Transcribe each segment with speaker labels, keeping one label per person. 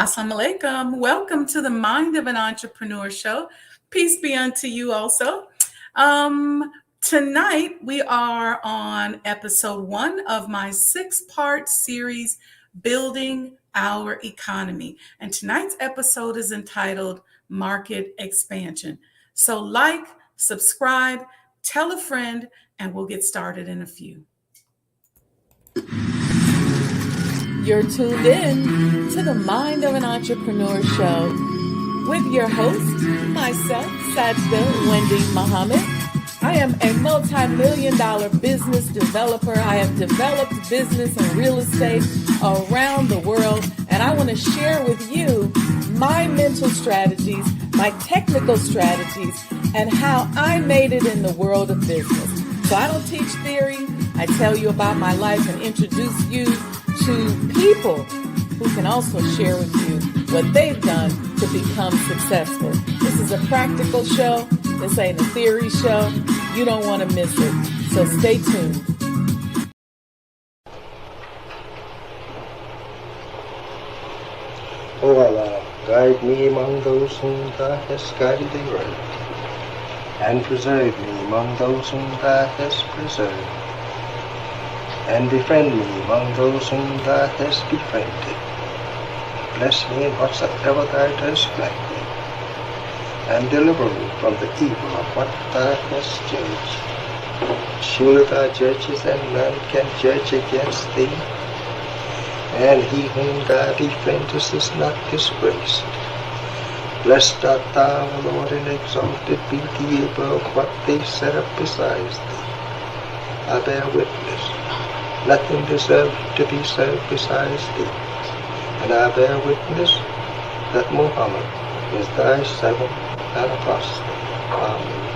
Speaker 1: Assalamu alaikum. Welcome to the Mind of an Entrepreneur show. Peace be unto you also. Tonight we are on episode 1 of my 6-part series, Building Our Economy. And tonight's episode is entitled Market Expansion. So like, subscribe, tell a friend, and we'll get started in a few. You're tuned in to the Mind of an Entrepreneur show with your host, myself, Sajdah Wendy Muhammad. I am a multi-million-dollar business developer. I have developed business and real estate around the world, and I want to share with you my mental strategies, my technical strategies, and how I made it in the world of business. So I don't teach theory. I tell you about my life and introduce you to people who can also share with you what they've done to become successful. This is a practical show. This ain't a theory show. You don't want to miss it. So stay tuned.
Speaker 2: O Allah, guide me among those whom Thou hast guided Thee right, and preserve me among those whom Thou hast preserved, and befriend me among those whom Thou hast befriended. Bless me in whatsoever Thou dost grant me, and deliver me from the evil of what Thou hast judged. Surely Thou judgest, and none can judge against Thee, and he whom Thou befriendest is not disgraced. Blessed art Thou, O Lord, and exalted be Thee above what they set up besides Thee. I bear witness, nothing deserves to be served besides Thee, and I bear witness that Muhammad is Thy servant and apostle. Amen.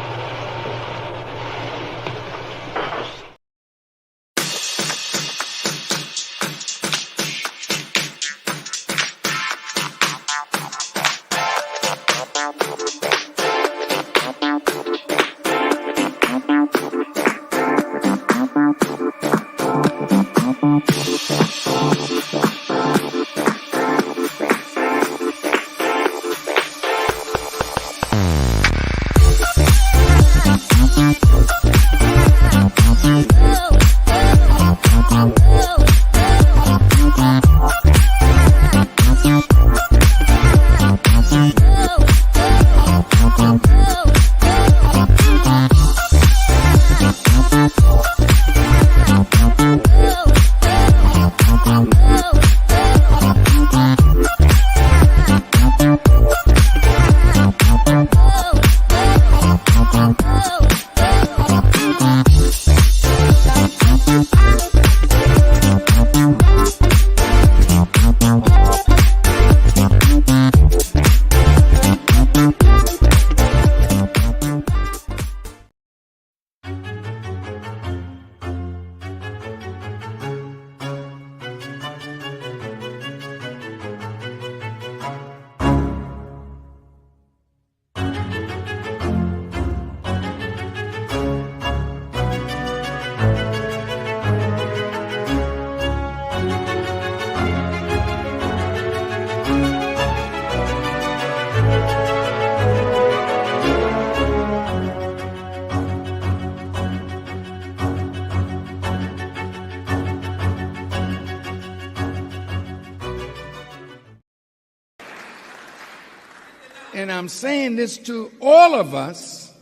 Speaker 3: And I'm saying this to all of us.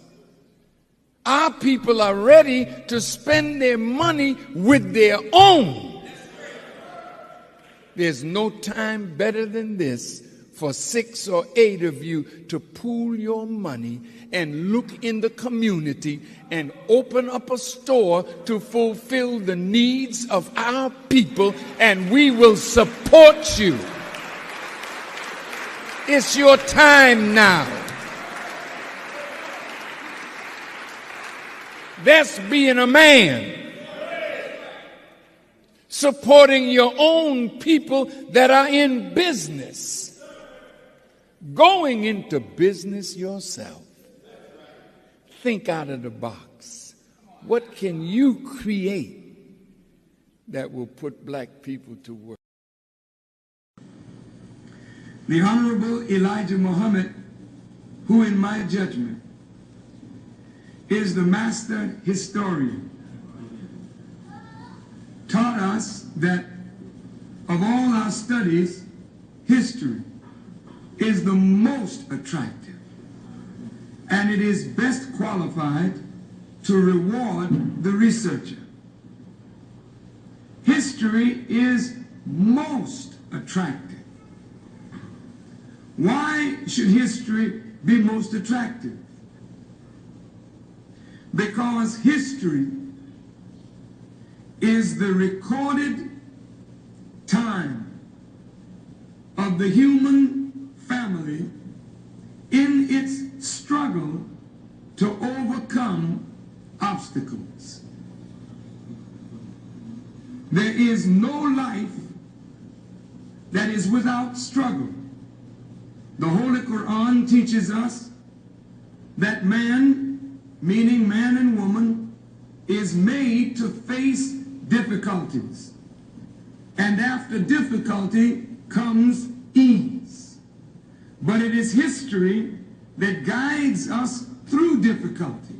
Speaker 3: Our people are ready to spend their money with their own. There's no time better than this for 6 or 8 of you to pool your money and look in the community and open up a store to fulfill the needs of our people, and we will support you. It's your time now. That's being a man. Supporting your own people that are in business. Going into business yourself. Think out of the box. What can you create that will put black people to work? The Honorable Elijah Muhammad, who in my judgment is the master historian, taught us that of all our studies, history is the most attractive, and it is best qualified to reward the researcher. History is most attractive. Why should history be most attractive? Because history is the recorded time of the human family in its struggle to overcome obstacles. There is no life that is without struggle. The Holy Quran teaches us that man, meaning man and woman, is made to face difficulties. And after difficulty comes ease. But it is history that guides us through difficulty.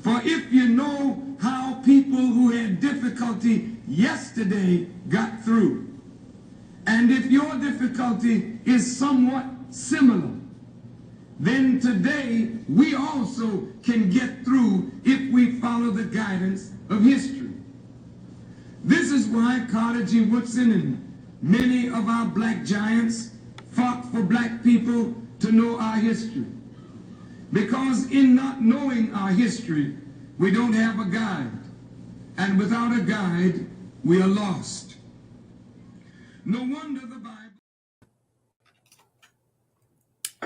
Speaker 3: For if you know how people who had difficulty yesterday got through, and if your difficulty is somewhat similar, then today we also can get through if we follow the guidance of history. This is why Carter G. Woodson and many of our black giants fought for black people to know our history. Because in not knowing our history, we don't have a guide. And without a guide, we are lost. No wonder the Bible...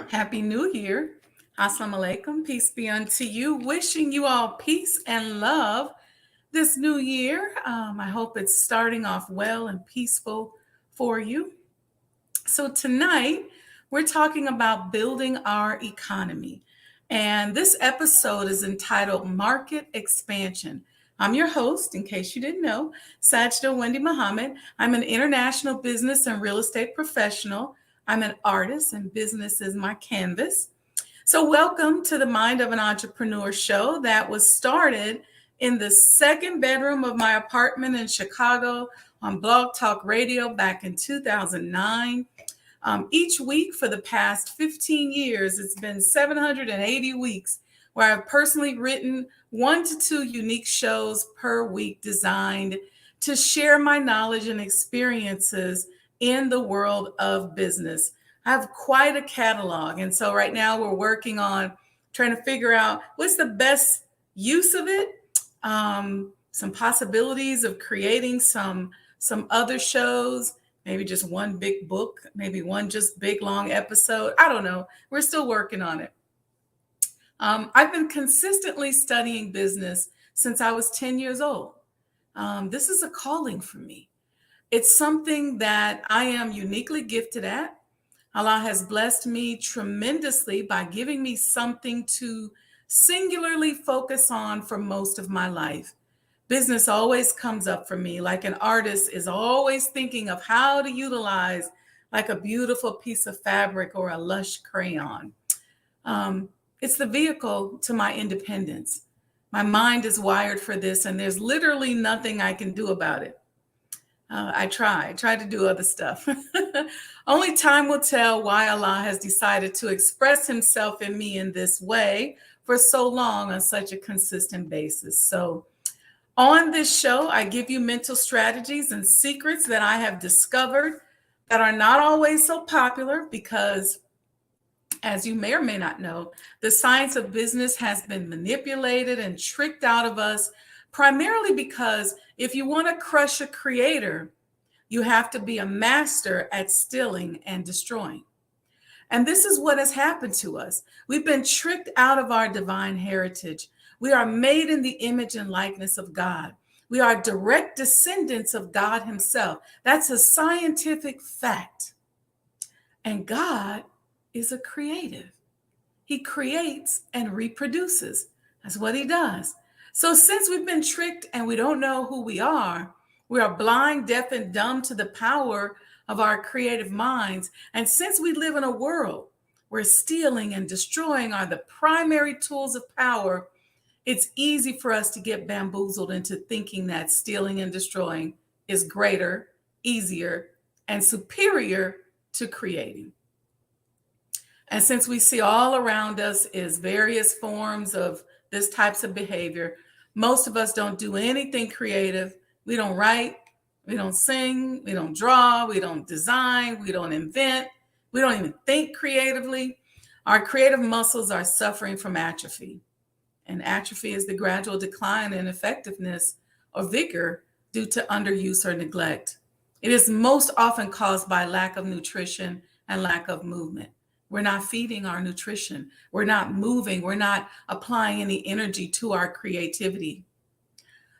Speaker 1: Happy New Year. Assalamu alaikum. Peace be unto you. Wishing you all peace and love this new year. I hope it's starting off well and peaceful for you. So tonight, we're talking about building our economy. And this episode is entitled Market Expansion. I'm your host, in case you didn't know, Sajdah Wendy Muhammad. I'm an international business and real estate professional. I'm an artist, and business is my canvas. So welcome to the Mind of an Entrepreneur show that was started in the second bedroom of my apartment in Chicago on Blog Talk Radio back in 2009. Each week for the past 15 years, it's been 780 weeks where I've personally written 1 to 2 unique shows per week designed to share my knowledge and experiences in the world of business. I have quite a catalog. And so right now we're working on trying to figure out what's the best use of it. Some possibilities of creating some other shows, maybe just one big book, maybe one just big long episode. I don't know. We're still working on it. I've been consistently studying business since I was 10 years old. This is a calling for me. It's something that I am uniquely gifted at. Allah has blessed me tremendously by giving me something to singularly focus on for most of my life. Business always comes up for me, like an artist is always thinking of how to utilize like a beautiful piece of fabric or a lush crayon. It's the vehicle to my independence. My mind is wired for this, and there's literally nothing I can do about it. I try to do other stuff. Only time will tell why Allah has decided to express himself in me in this way for so long on such a consistent basis. So on this show, I give you mental strategies and secrets that I have discovered that are not always so popular because, as you may or may not know, the science of business has been manipulated and tricked out of us, primarily because if you want to crush a creator, you have to be a master at stealing and destroying. And this is what has happened to us. We've been tricked out of our divine heritage. We are made in the image and likeness of God. We are direct descendants of God himself. That's a scientific fact. And God is a creative. He creates and reproduces. That's what he does. So since we've been tricked and we don't know who we are blind, deaf, and dumb to the power of our creative minds. And since we live in a world where stealing and destroying are the primary tools of power, it's easy for us to get bamboozled into thinking that stealing and destroying is greater, easier, and superior to creating. And since we see all around us is various forms of this types of behavior, most of us don't do anything creative. We don't write, we don't sing, we don't draw, we don't design, we don't invent, we don't even think creatively. Our creative muscles are suffering from atrophy. And atrophy is the gradual decline in effectiveness or vigor due to underuse or neglect. It is most often caused by lack of nutrition and lack of movement. We're not feeding our nutrition. We're not moving. We're not applying any energy to our creativity.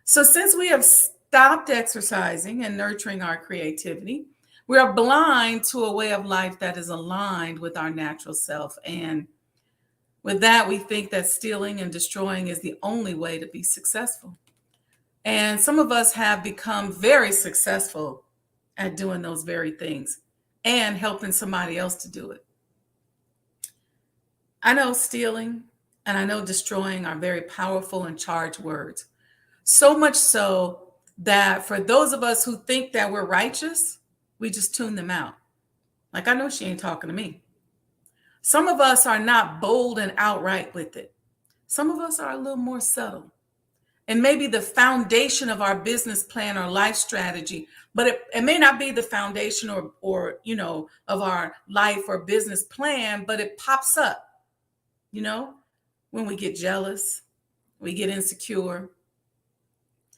Speaker 1: So since we have stopped exercising and nurturing our creativity, we are blind to a way of life that is aligned with our natural self. And with that, we think that stealing and destroying is the only way to be successful. And some of us have become very successful at doing those very things and helping somebody else to do it. I know stealing and I know destroying are very powerful and charged words. So much so that for those of us who think that we're righteous, we just tune them out. Like, I know she ain't talking to me. Some of us are not bold and outright with it. Some of us are a little more subtle. And maybe the foundation of our business plan or life strategy, but it may not be the foundation or of our life or business plan, but it pops up, when we get jealous, we get insecure.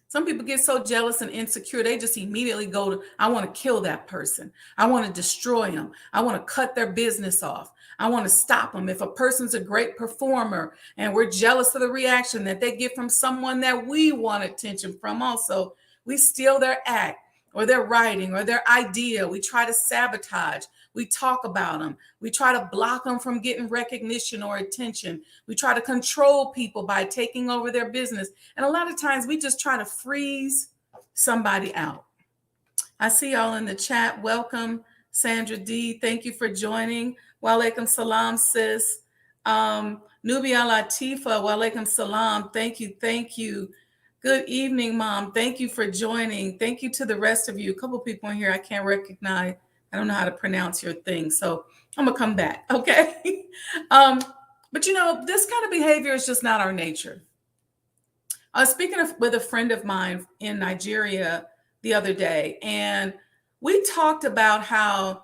Speaker 1: Some people get so jealous and insecure, they just immediately go to, I want to kill that person. I want to destroy them. I want to cut their business off. I want to stop them. If a person's a great performer and we're jealous of the reaction that they get from someone that we want attention from also, we steal their act or their writing or their idea. We try to sabotage. We talk about them. We try to block them from getting recognition or attention. We try to control people by taking over their business. And a lot of times we just try to freeze somebody out. I see y'all in the chat. Welcome, Sandra D. Thank you for joining. Wa alaikum salam, sis. Nubia Latifa, wa alaikum salam. Thank you. Thank you. Good evening, Mom. Thank you for joining. Thank you to the rest of you. A couple people in here I can't recognize. I don't know how to pronounce your thing, so I'm going to come back, okay? But this kind of behavior is just not our nature. I was speaking with a friend of mine in Nigeria the other day, and we talked about how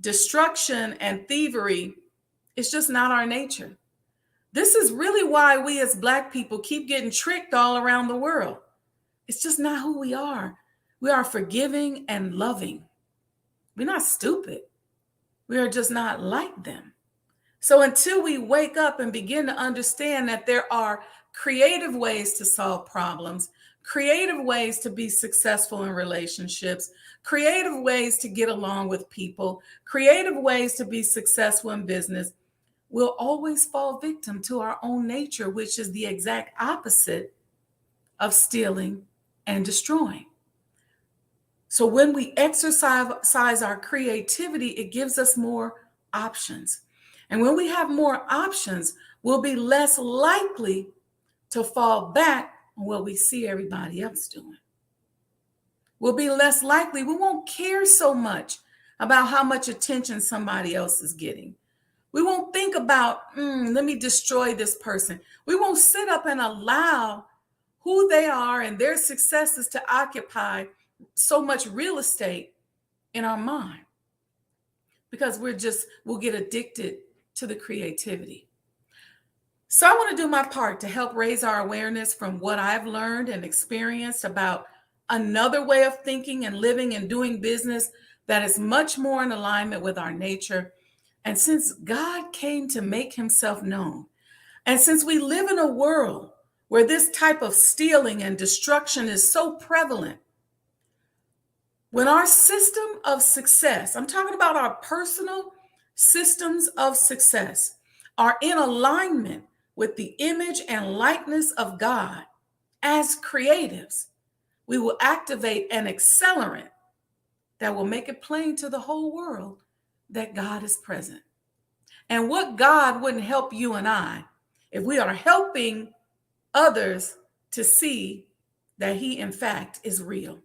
Speaker 1: destruction and thievery is just not our nature. This is really why we as Black people keep getting tricked all around the world. It's just not who we are. We are forgiving and loving. We're not stupid. We are just not like them. So until we wake up and begin to understand that there are creative ways to solve problems, creative ways to be successful in relationships, creative ways to get along with people, creative ways to be successful in business, we'll always fall victim to our own nature, which is the exact opposite of stealing and destroying. So when we exercise our creativity, it gives us more options. And when we have more options, we'll be less likely to fall back on what we see everybody else doing. We'll be less likely. We won't care so much about how much attention somebody else is getting. We won't think about, let me destroy this person. We won't sit up and allow who they are and their successes to occupy so much real estate in our mind, because we'll get addicted to the creativity. So I want to do my part to help raise our awareness from what I've learned and experienced about another way of thinking and living and doing business that is much more in alignment with our nature. And since God came to make himself known, and since we live in a world where this type of stealing and destruction is so prevalent, when our system of success, I'm talking about our personal systems of success, are in alignment with the image and likeness of God as creatives, we will activate an accelerant that will make it plain to the whole world that God is present. And what God wouldn't help you and I if we are helping others to see that He, in fact, is real.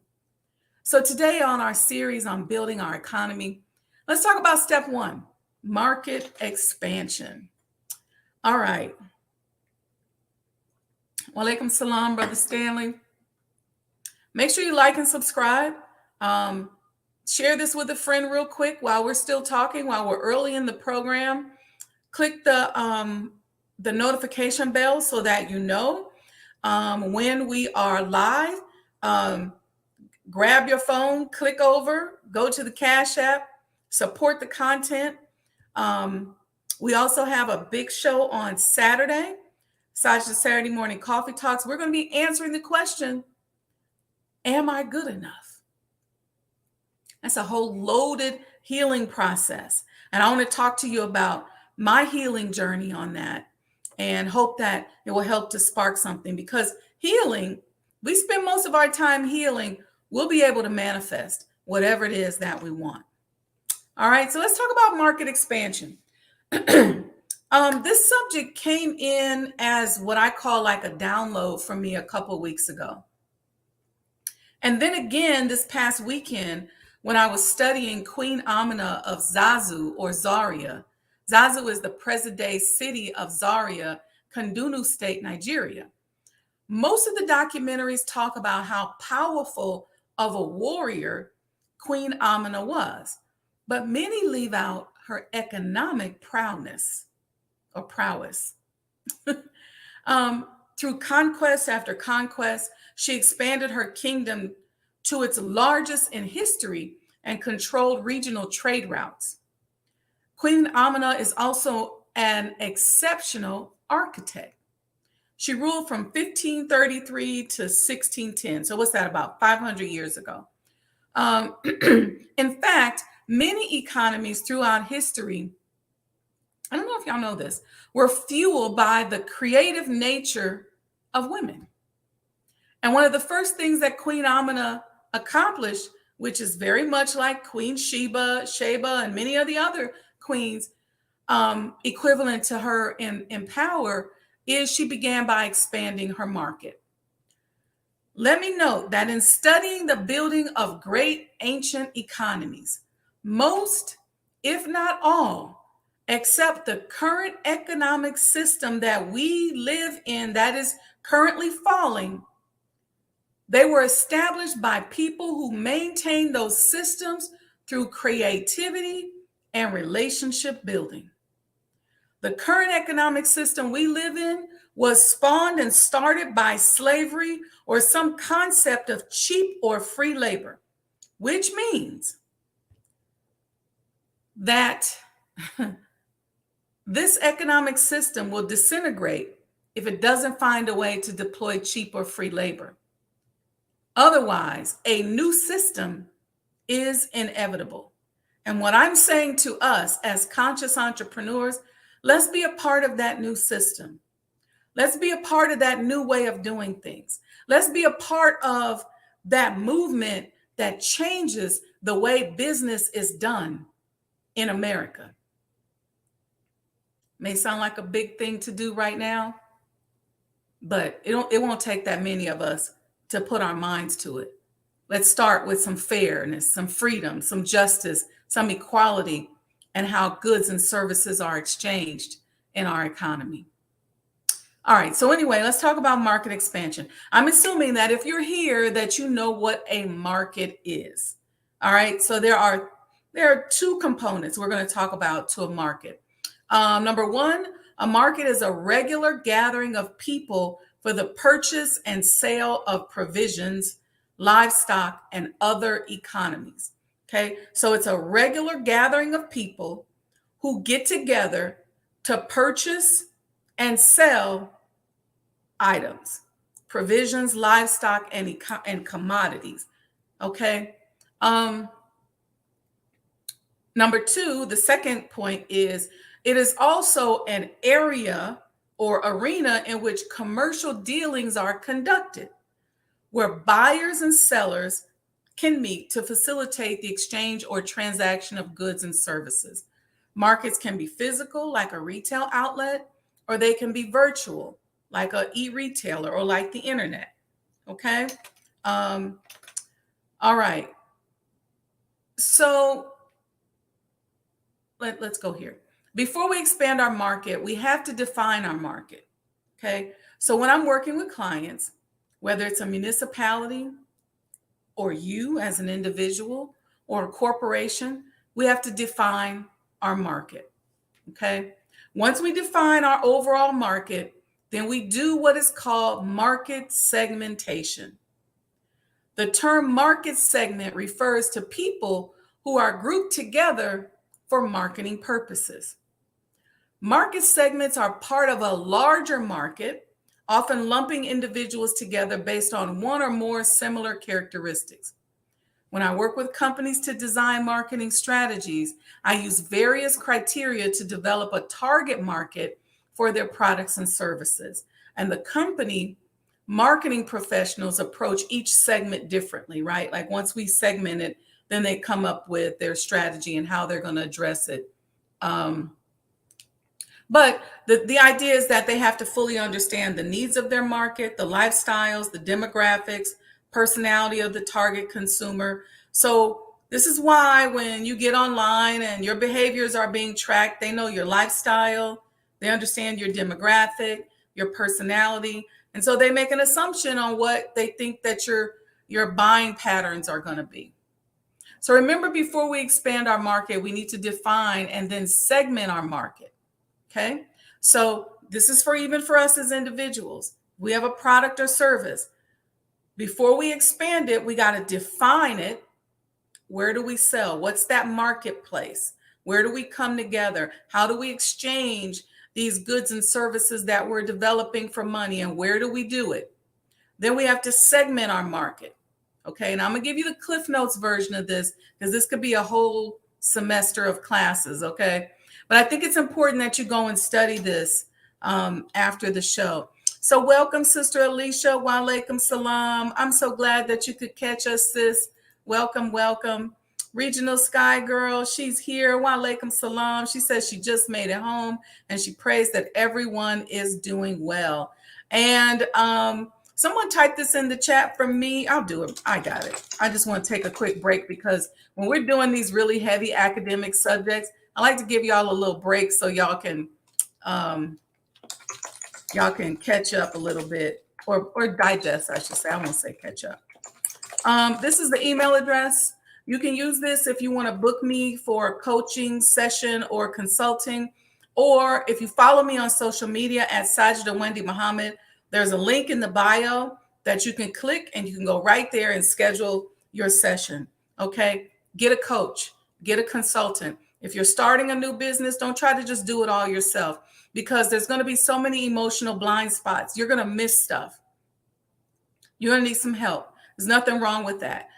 Speaker 1: So today on our series on building our economy, let's talk about step one, market expansion. All right. Walaikum salam, Brother Stanley. Make sure you like and subscribe. Share this with a friend real quick while we're still talking, while we're early in the program. Click the notification bell so that you know when we are live. Grab your phone, click over, go to the Cash App, support the content. We also have a big show on Saturday, Sajdah Saturday Morning Coffee Talks. We're going to be answering the question, am I good enough? That's a whole loaded healing process. And I want to talk to you about my healing journey on that and hope that it will help to spark something, because healing, we spend most of our time healing. We'll be able to manifest whatever it is that we want. All right, so let's talk about market expansion. This subject came in as what I call like a download from me a couple weeks ago. And then again, this past weekend, when I was studying Queen Amina of Zazu or Zaria. Zazu is the present-day city of Zaria, Kaduna State, Nigeria. Most of the documentaries talk about how powerful of a warrior Queen Amina was, but many leave out her economic prowess. Through conquest after conquest, she expanded her kingdom to its largest in history and controlled regional trade routes. Queen Amina is also an exceptional architect. She ruled from 1533 to 1610. So what's that, about 500 years ago? In fact, many economies throughout history, I don't know if y'all know this, were fueled by the creative nature of women. And one of the first things that Queen Amina accomplished, which is very much like Queen Sheba, and many of the other queens equivalent to her in power, is she began by expanding her market. Let me note that in studying the building of great ancient economies, most, if not all, except the current economic system that we live in that is currently falling, they were established by people who maintained those systems through creativity and relationship building. The current economic system we live in was spawned and started by slavery or some concept of cheap or free labor, which means that this economic system will disintegrate if it doesn't find a way to deploy cheap or free labor. Otherwise, a new system is inevitable. And what I'm saying to us as conscious entrepreneurs, let's be a part of that new system. Let's be a part of that new way of doing things. Let's be a part of that movement that changes the way business is done in America. May sound like a big thing to do right now, but it won't take that many of us to put our minds to it. Let's start with some fairness, some freedom, some justice, some equality, and how goods and services are exchanged in our economy. All right, so anyway, let's talk about market expansion. I'm assuming that if you're here that you know what a market is. All right, so there are two components we're going to talk about to a market. Number one, a market is a regular gathering of people for the purchase and sale of provisions, livestock, and other economies. Okay, so it's a regular gathering of people who get together to purchase and sell items, provisions, livestock, and commodities. Okay. Number two, the second point is it is also an area or arena in which commercial dealings are conducted, where buyers and sellers can meet to facilitate the exchange or transaction of goods and services. Markets can be physical, like a retail outlet, or they can be virtual, like a e-retailer or like the internet. Okay. All right. So let's go here. Before we expand our market, we have to define our market. Okay. So when I'm working with clients, whether it's a municipality or you as an individual or a corporation, we have to define our market. Okay. Once we define our overall market, then we do what is called market segmentation. The term market segment refers to people who are grouped together for marketing purposes. Market segments are part of a larger market, often lumping individuals together based on one or more similar characteristics. When I work with companies to design marketing strategies, I use various criteria to develop a target market for their products and services. And the company marketing professionals approach each segment differently, right? Like once we segment it, then they come up with their strategy and how they're going to address it. But the idea is that they have to fully understand the needs of their market, the lifestyles, the demographics, personality of the target consumer. So this is why when you get online and your behaviors are being tracked, they know your lifestyle, they understand your demographic, your personality. And so they make an assumption on what they think that your buying patterns are going to be. So remember, before we expand our market, we need to define and then segment our market. Okay. So this is even for us as individuals. We have a product or service. Before we expand it, we got to define it. Where do we sell? What's that marketplace? Where do we come together? How do we exchange these goods and services that we're developing for money? And where do we do it? Then we have to segment our market. Okay. And I'm going to give you the Cliff Notes version of this because this could be a whole semester of classes. Okay. But I think it's important that you go and study this after the show. So welcome, Sister Alicia. Wa alaikum salam. I'm so glad that you could catch us, sis. Welcome, welcome. Regional Sky Girl, she's here. Wa alaikum salam. She says she just made it home and she prays that everyone is doing well. And someone typed this in the chat for me. I'll do it. I got it. I just want to take a quick break because when we're doing these really heavy academic subjects, I like to give y'all a little break so y'all can catch up a little bit or digest, I should say. I won't say catch up. This is the email address. You can use this if you want to book me for a coaching session or consulting, or if you follow me on social media at Sajdah Wendy Muhammad, there's a link in the bio that you can click and you can go right there and schedule your session. Okay. Get a coach, get a consultant. If you're starting a new business, don't try to just do it all yourself because there's going to be so many emotional blind spots. You're going to miss stuff. You're going to need some help. There's nothing wrong with that.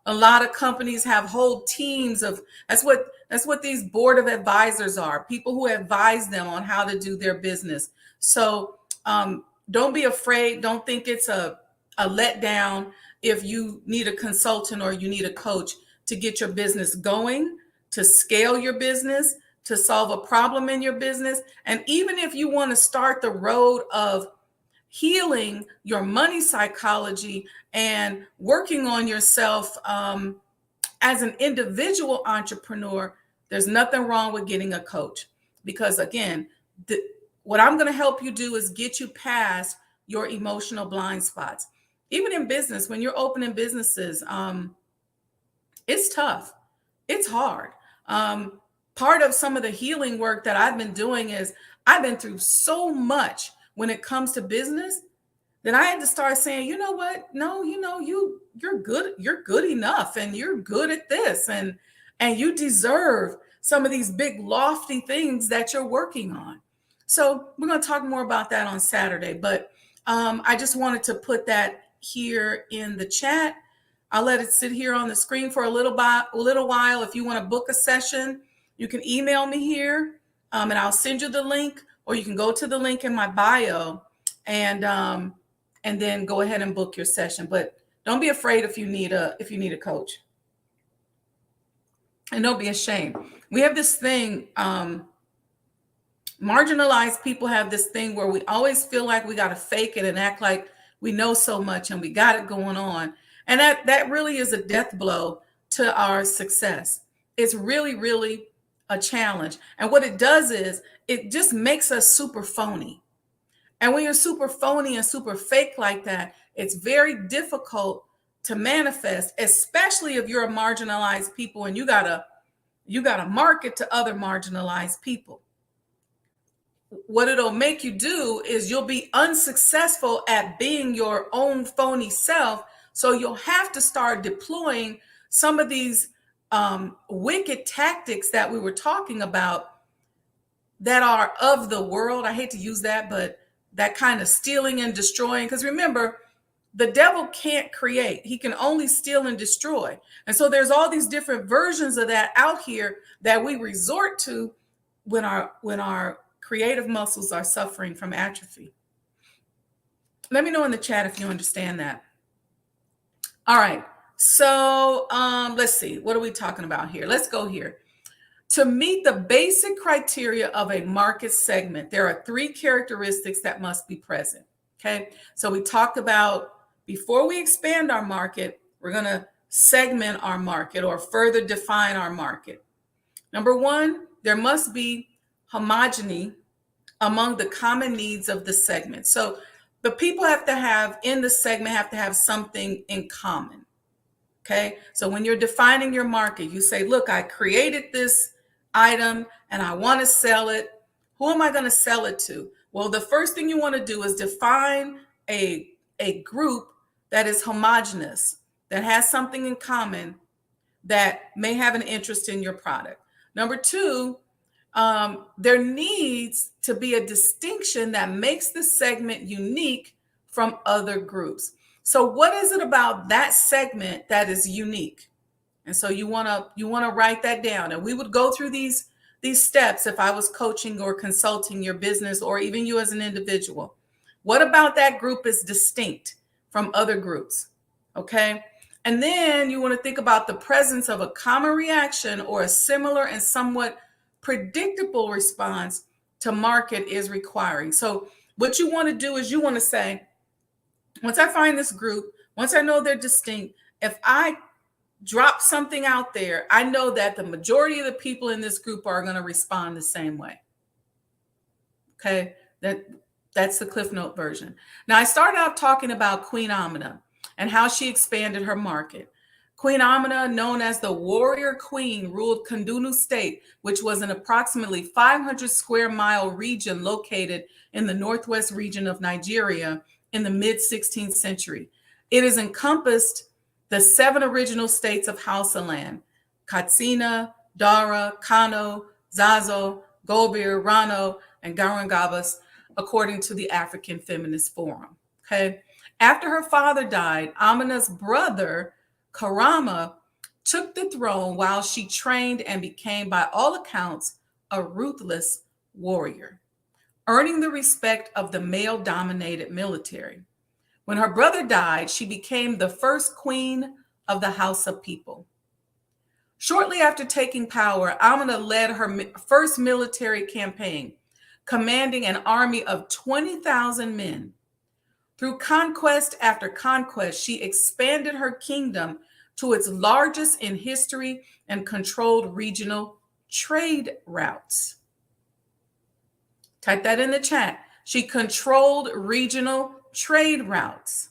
Speaker 1: A lot of companies have whole teams of, that's what these board of advisors are, people who advise them on how to do their business. So don't be afraid. Don't think it's a letdown if you need a consultant or you need a coach to get your business going, to scale your business, to solve a problem in your business. And even if you want to start the road of healing your money psychology and working on yourself as an individual entrepreneur, there's nothing wrong with getting a coach. Because again, what I'm going to help you do is get you past your emotional blind spots. Even in business, when you're opening businesses, it's tough. It's hard. Part of some of the healing work that I've been doing is I've been through so much when it comes to business that I had to start saying, you know what? No, you're good. You're good enough and you're good at this. And you deserve some of these big lofty things that you're working on. So we're going to talk more about that on Saturday. But I just wanted to put that here in the chat. I'll let it sit here on the screen for a little while. If you want to book a session, you can email me here and I'll send you the link, or you can go to the link in my bio and then go ahead and book your session. But Don't be afraid if you need a coach. And don't be ashamed. We have this thing, marginalized people have this thing where we always feel like we got to fake it and act like we know so much and we got it going on. And that really is a death blow to our success. It's really, really a challenge. And what it does is it just makes us super phony. And when you're super phony and super fake like that, it's very difficult to manifest, especially if you're a marginalized people and you gotta market to other marginalized people. What it'll make you do is you'll be unsuccessful at being your own phony self. So you'll have to start deploying some of these wicked tactics that we were talking about that are of the world. I hate to use that, but that kind of stealing and destroying. Because remember, the devil can't create. He can only steal and destroy. And so there's all these different versions of that out here that we resort to when our creative muscles are suffering from atrophy. Let me know in the chat if you understand that. All right. So let's see. What are we talking about here? Let's go here. To meet the basic criteria of a market segment, there are 3 characteristics that must be present. Okay. So we talked about before we expand our market, we're going to segment our market or further define our market. Number 1, there must be homogeny among the common needs of the segment. So the people in the segment have to have something in common. Okay. So when you're defining your market, you say, look, I created this item and I want to sell it. Who am I going to sell it to? Well, the first thing you want to do is define a group that is homogeneous, that has something in common, that may have an interest in your product. Number 2, there needs to be a distinction that makes the segment unique from other groups. So what is it about that segment that is unique? And so you want to write that down. And we would go through these steps if I was coaching or consulting your business or even you as an individual. What about that group is distinct from other groups? Okay. And then you want to think about the presence of a common reaction or a similar and somewhat predictable response to market is requiring. So what you want to do is you want to say, once I find this group, once I know they're distinct, if I drop something out there, I know that the majority of the people in this group are going to respond the same way. Okay, that's the Cliff Note version. Now, I started out talking about Queen Amina and how she expanded her market. Queen Amina, known as the Warrior Queen, ruled Kundunu State, which was an approximately 500 square mile region located in the northwest region of Nigeria in the mid-16th century. It has encompassed the 7 original states of Hausa land: Katsina, Dara, Kano, Zazo, Gobir, Rano, and Garangabas, according to the African Feminist Forum. Okay. After her father died, Amina's brother, Karama, took the throne while she trained and became, by all accounts, a ruthless warrior, earning the respect of the male-dominated military. When her brother died, she became the first queen of the Hausa people. Shortly after taking power, Amina led her first military campaign, commanding an army of 20,000 men. Through conquest after conquest, she expanded her kingdom to its largest in history and controlled regional trade routes. Type that in the chat. She controlled regional trade routes.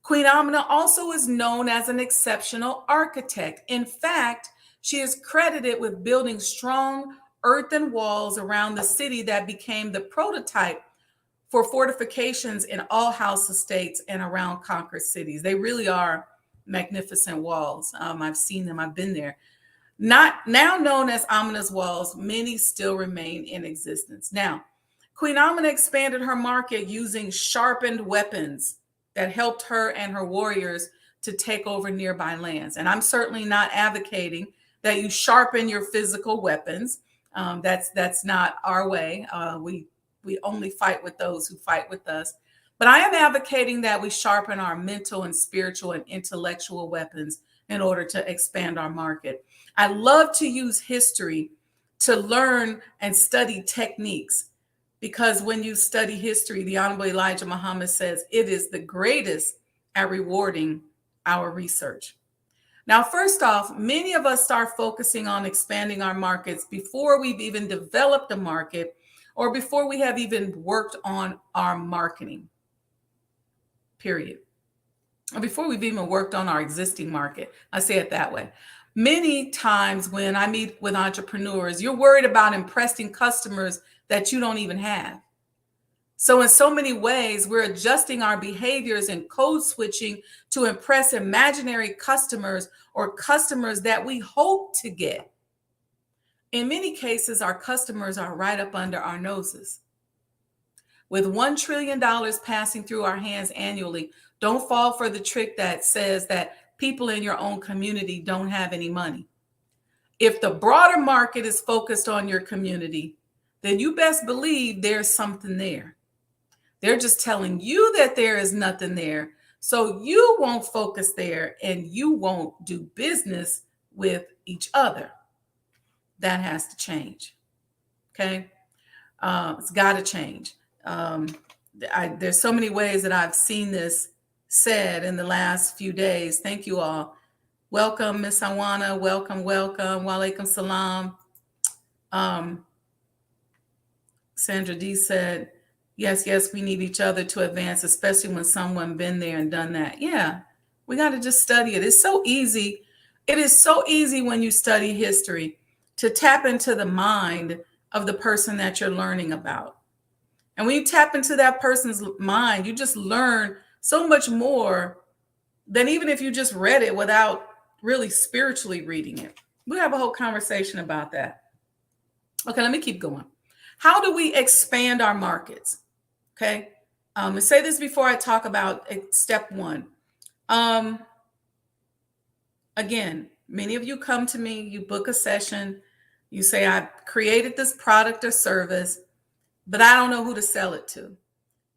Speaker 1: Queen Amina also is known as an exceptional architect. In fact, she is credited with building strong earthen walls around the city that became the prototype for fortifications in all Hausa states and around conquered cities. They really are magnificent walls. I've seen them. I've been there. Not now known as Amina's walls, many still remain in existence. Now, Queen Amina expanded her market using sharpened weapons that helped her and her warriors to take over nearby lands. And I'm certainly not advocating that you sharpen your physical weapons. That's not our way. We only fight with those who fight with us. But I am advocating that we sharpen our mental and spiritual and intellectual weapons in order to expand our market. I love to use history to learn and study techniques, because when you study history, the Honorable Elijah Muhammad says it is the greatest at rewarding our research. Now, first off, many of us start focusing on expanding our markets before we've even developed a market or before we have even worked on our marketing, period. Or before we've even worked on our existing market. I say it that way. Many times when I meet with entrepreneurs, you're worried about impressing customers that you don't even have. So in so many ways, we're adjusting our behaviors and code switching to impress imaginary customers or customers that we hope to get. In many cases, our customers are right up under our noses. With $1 trillion passing through our hands annually, don't fall for the trick that says that people in your own community don't have any money. If the broader market is focused on your community, then you best believe there's something there. They're just telling you that there is nothing there, so you won't focus there and you won't do business with each other. That has to change. Okay? It's got to change. There's so many ways that I've seen this said in the last few days. Thank you all. Welcome, Miss Awana. Welcome, welcome. Wa alaikum salam. Sandra D said, yes, we need each other to advance, especially when someone been there and done that. Yeah, we got to just study it. It's so easy. It is so easy when you study history to tap into the mind of the person that you're learning about. And when you tap into that person's mind, you just learn so much more than even if you just read it without really spiritually reading it. We'll have a whole conversation about that. Okay, let me keep going. How do we expand our markets? Okay, I say this before I talk about step one. Again, many of you come to me, you book a session, you say, I've created this product or service, but I don't know who to sell it to.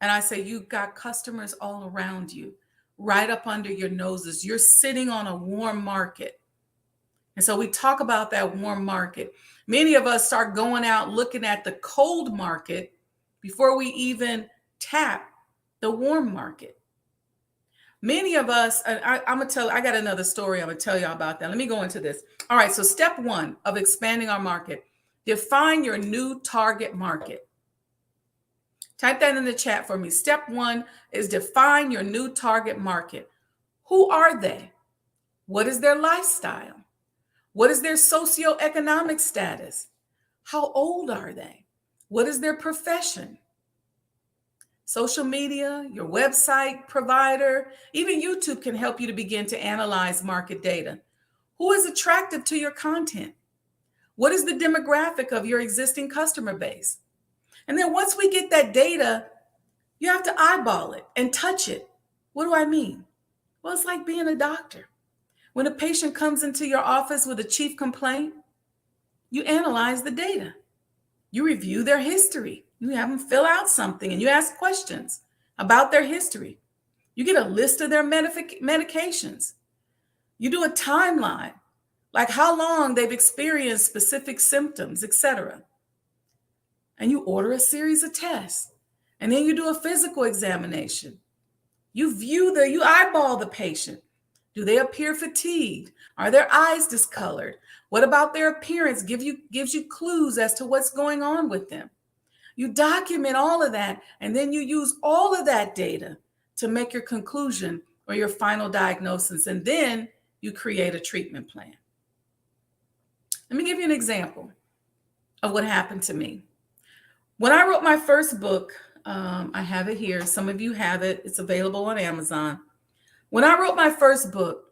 Speaker 1: And I say, you've got customers all around you, right up under your noses. You're sitting on a warm market. And so we talk about that warm market. Many of us start going out looking at the cold market before we even tap the warm market. Many of us, I got another story I'm going to tell y'all about that. Let me go into this. All right, so step one of expanding our market, define your new target market. Type that in the chat for me. Step one is define your new target market. Who are they? What is their lifestyle? What is their socioeconomic status? How old are they? What is their profession? Social media, your website provider, even YouTube can help you to begin to analyze market data. Who is attractive to your content? What is the demographic of your existing customer base? And then once we get that data, you have to eyeball it and touch it. What do I mean? Well, it's like being a doctor. When a patient comes into your office with a chief complaint, you analyze the data. You review their history. You have them fill out something and you ask questions about their history. You get a list of their medications. You do a timeline, like how long they've experienced specific symptoms, etc. And you order a series of tests. And then you do a physical examination. You eyeball the patient. Do they appear fatigued? Are their eyes discolored? What about their appearance gives you clues as to what's going on with them? You document all of that, and then you use all of that data to make your conclusion or your final diagnosis, and then you create a treatment plan. Let me give you an example of what happened to me. When I wrote my first book, I have it here. Some of you have it. It's available on Amazon. When I wrote my first book,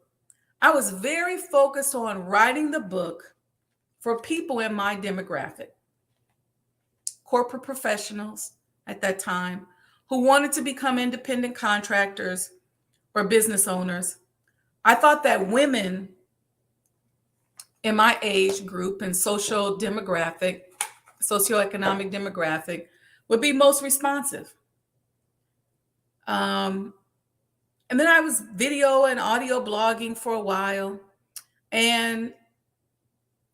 Speaker 1: I was very focused on writing the book for people in my demographic. Corporate professionals at that time who wanted to become independent contractors or business owners. I thought that women in my age group and socioeconomic demographic would be most responsive. And then I was video and audio blogging for a while. And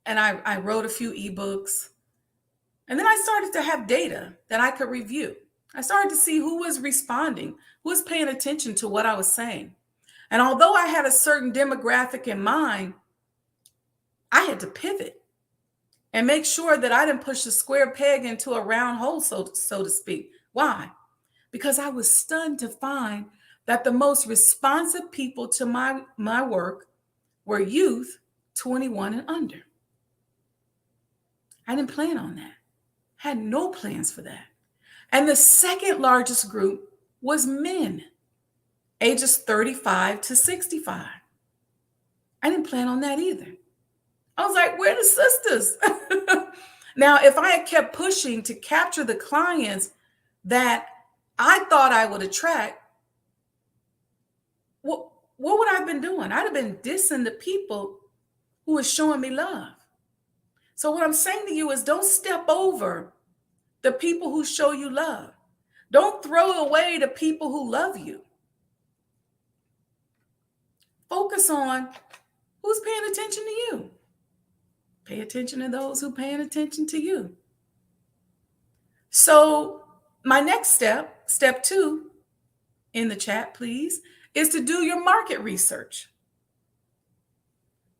Speaker 1: I wrote a few ebooks. And then I started to have data that I could review. I started to see who was responding, who was paying attention to what I was saying. And although I had a certain demographic in mind, I had to pivot and make sure that I didn't push the square peg into a round hole, so to speak. Why? Because I was stunned to find that the most responsive people to my work were youth 21 and under. I didn't plan on that. Had no plans for that. And the second largest group was men, ages 35 to 65. I didn't plan on that either. I was like, where are the sisters? Now, if I had kept pushing to capture the clients that I thought I would attract, what would I have been doing? I'd have been dissing the people who are showing me love. So what I'm saying to you is don't step over the people who show you love. Don't throw away the people who love you. Focus on who's paying attention to you. Pay attention to those who are paying attention to you. So my next step 2 in the chat, please, is to do your market research.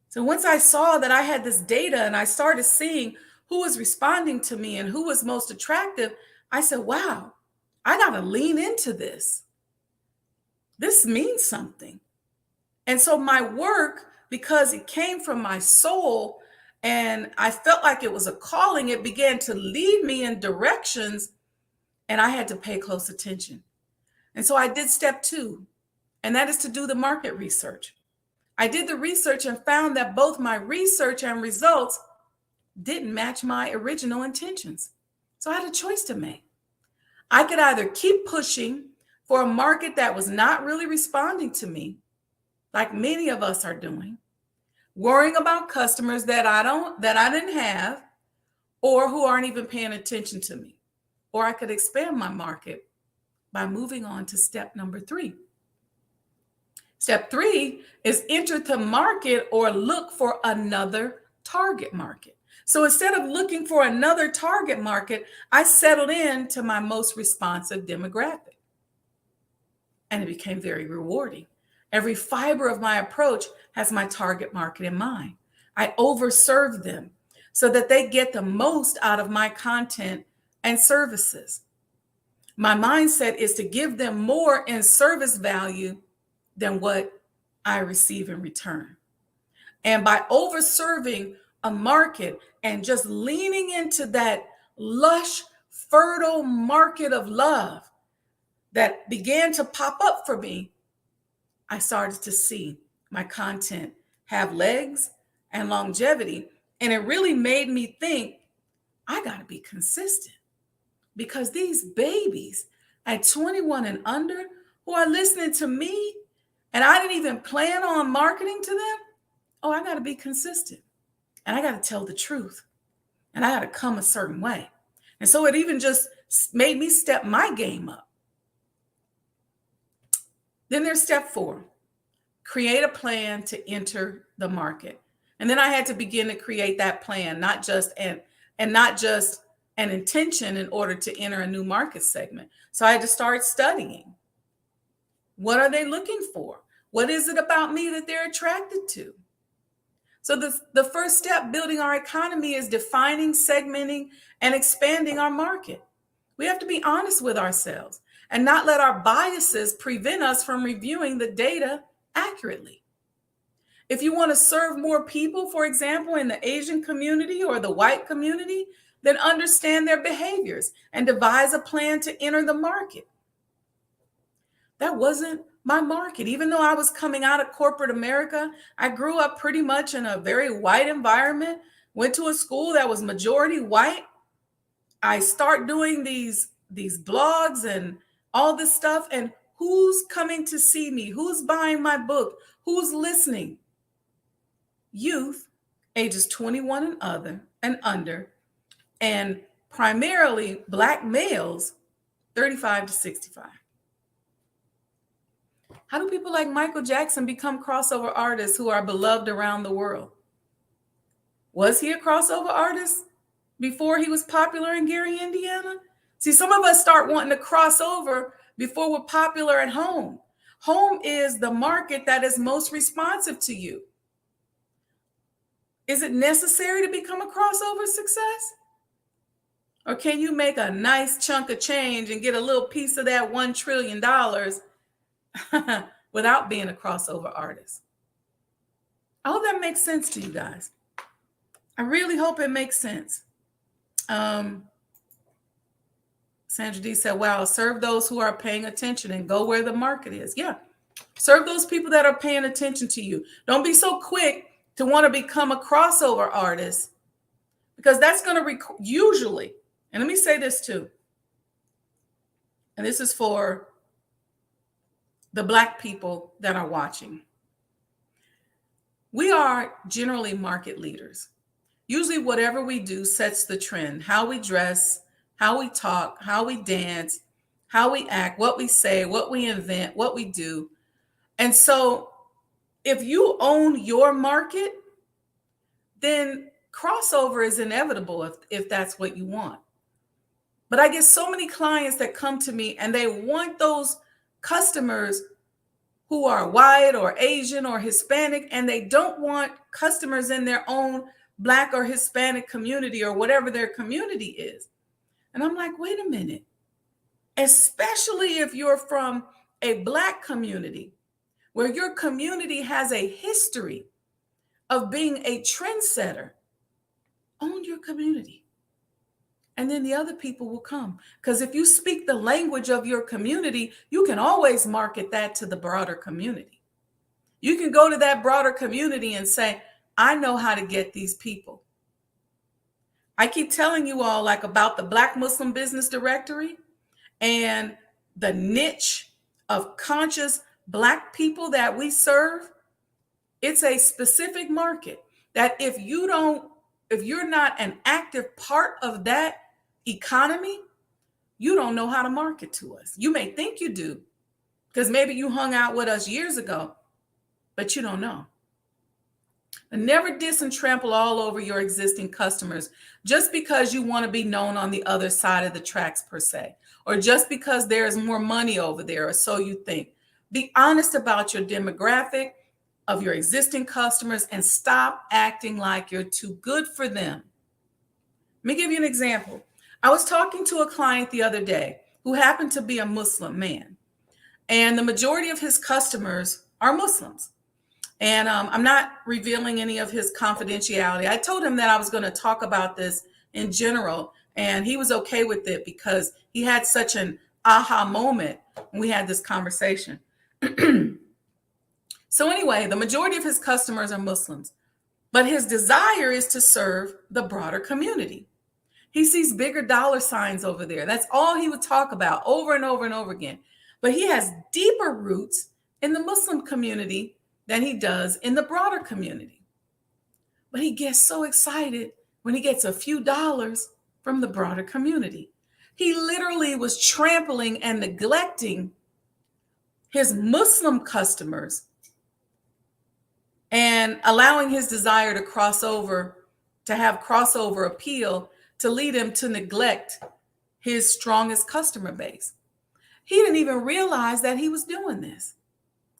Speaker 1: So once I saw that I had this data and I started seeing who was responding to me and who was most attractive, I said, wow, I got to lean into this. This means something. And so my work, because it came from my soul and I felt like it was a calling, it began to lead me in directions and I had to pay close attention. And so I did step 2, and that is to do the market research. I did the research and found that both my research and results didn't match my original intentions. So I had a choice to make. I could either keep pushing for a market that was not really responding to me, like many of us are doing, worrying about customers that I didn't have, or who aren't even paying attention to me. Or I could expand my market by moving on to step number 3. Step 3 is enter the market or look for another target market. So instead of looking for another target market, I settled into my most responsive demographic. And it became very rewarding. Every fiber of my approach has my target market in mind. I overserve them so that they get the most out of my content and services. My mindset is to give them more in service value than what I receive in return. And by overserving a market and just leaning into that lush, fertile market of love that began to pop up for me, I started to see my content have legs and longevity. And it really made me think, I got to be consistent, because these babies at 21 and under who are listening to me, and I didn't even plan on marketing to them, oh, I got to be consistent. And I got to tell the truth. And I got to come a certain way. And so it even just made me step my game up. Then there's step 4, create a plan to enter the market. And then I had to begin to create that plan, not just an intention in order to enter a new market segment. So I had to start studying. What are they looking for? What is it about me that they're attracted to? So the first step building our economy is defining, segmenting, and expanding our market. We have to be honest with ourselves and not let our biases prevent us from reviewing the data accurately. If you want to serve more people, for example, in the Asian community or the white community, then understand their behaviors and devise a plan to enter the market. That wasn't my market. Even though I was coming out of corporate America, I grew up pretty much in a very white environment, went to a school that was majority white. I start doing these blogs and all this stuff. And who's coming to see me? Who's buying my book? Who's listening? Youth, ages 21 and under, and primarily Black males, 35 to 65. How do people like Michael Jackson become crossover artists who are beloved around the world? Was he a crossover artist before he was popular in Gary, Indiana? See, some of us start wanting to cross over before we're popular at home. Home is the market that is most responsive to you. Is it necessary to become a crossover success? Or can you make a nice chunk of change and get a little piece of that $1 trillion without being a crossover artist? I hope that makes sense to you guys. I really hope it makes sense. Sandra D said, wow, serve those who are paying attention and go where the market is. Yeah, serve those people that are paying attention to you. Don't be so quick to want to become a crossover artist, because that's going to usually, and let me say this too, and this is for the Black people that are watching. We are generally market leaders. Usually whatever we do sets the trend. How we dress, how we talk, how we dance, how we act, what we say, what we invent, what we do. And so if you own your market, then crossover is inevitable if that's what you want. But I get so many clients that come to me and they want those customers who are white or Asian or Hispanic, and they don't want customers in their own Black or Hispanic community or whatever their community is. And I'm like, wait a minute. Especially if you're from a Black community where your community has a history of being a trendsetter, own your community. And then the other people will come. Because if you speak the language of your community, you can always market that to the broader community. You can go to that broader community and say, I know how to get these people. I keep telling you all like about the Black Muslim Business Directory and the niche of conscious Black people that we serve. It's a specific market that if you're not an active part of that economy, you don't know how to market to us. You may think you do because maybe you hung out with us years ago, but you don't know. And never diss and trample all over your existing customers just because you want to be known on the other side of the tracks per se, or just because there's more money over there, or so you think. Be honest about your demographic of your existing customers and stop acting like you're too good for them. Let me give you an example. I was talking to a client the other day who happened to be a Muslim man, and the majority of his customers are Muslims. And I'm not revealing any of his confidentiality. I told him that I was going to talk about this in general, and he was okay with it because he had such an aha moment when we had this conversation. So anyway, the majority of his customers are Muslims, but his desire is to serve the broader community. He sees bigger dollar signs over there. That's all he would talk about over and over and over again. But he has deeper roots in the Muslim community than he does in the broader community. But he gets so excited when he gets a few dollars from the broader community. He literally was trampling and neglecting his Muslim customers and allowing his desire to cross over, to have crossover appeal, to lead him to neglect his strongest customer base. He didn't even realize that he was doing this.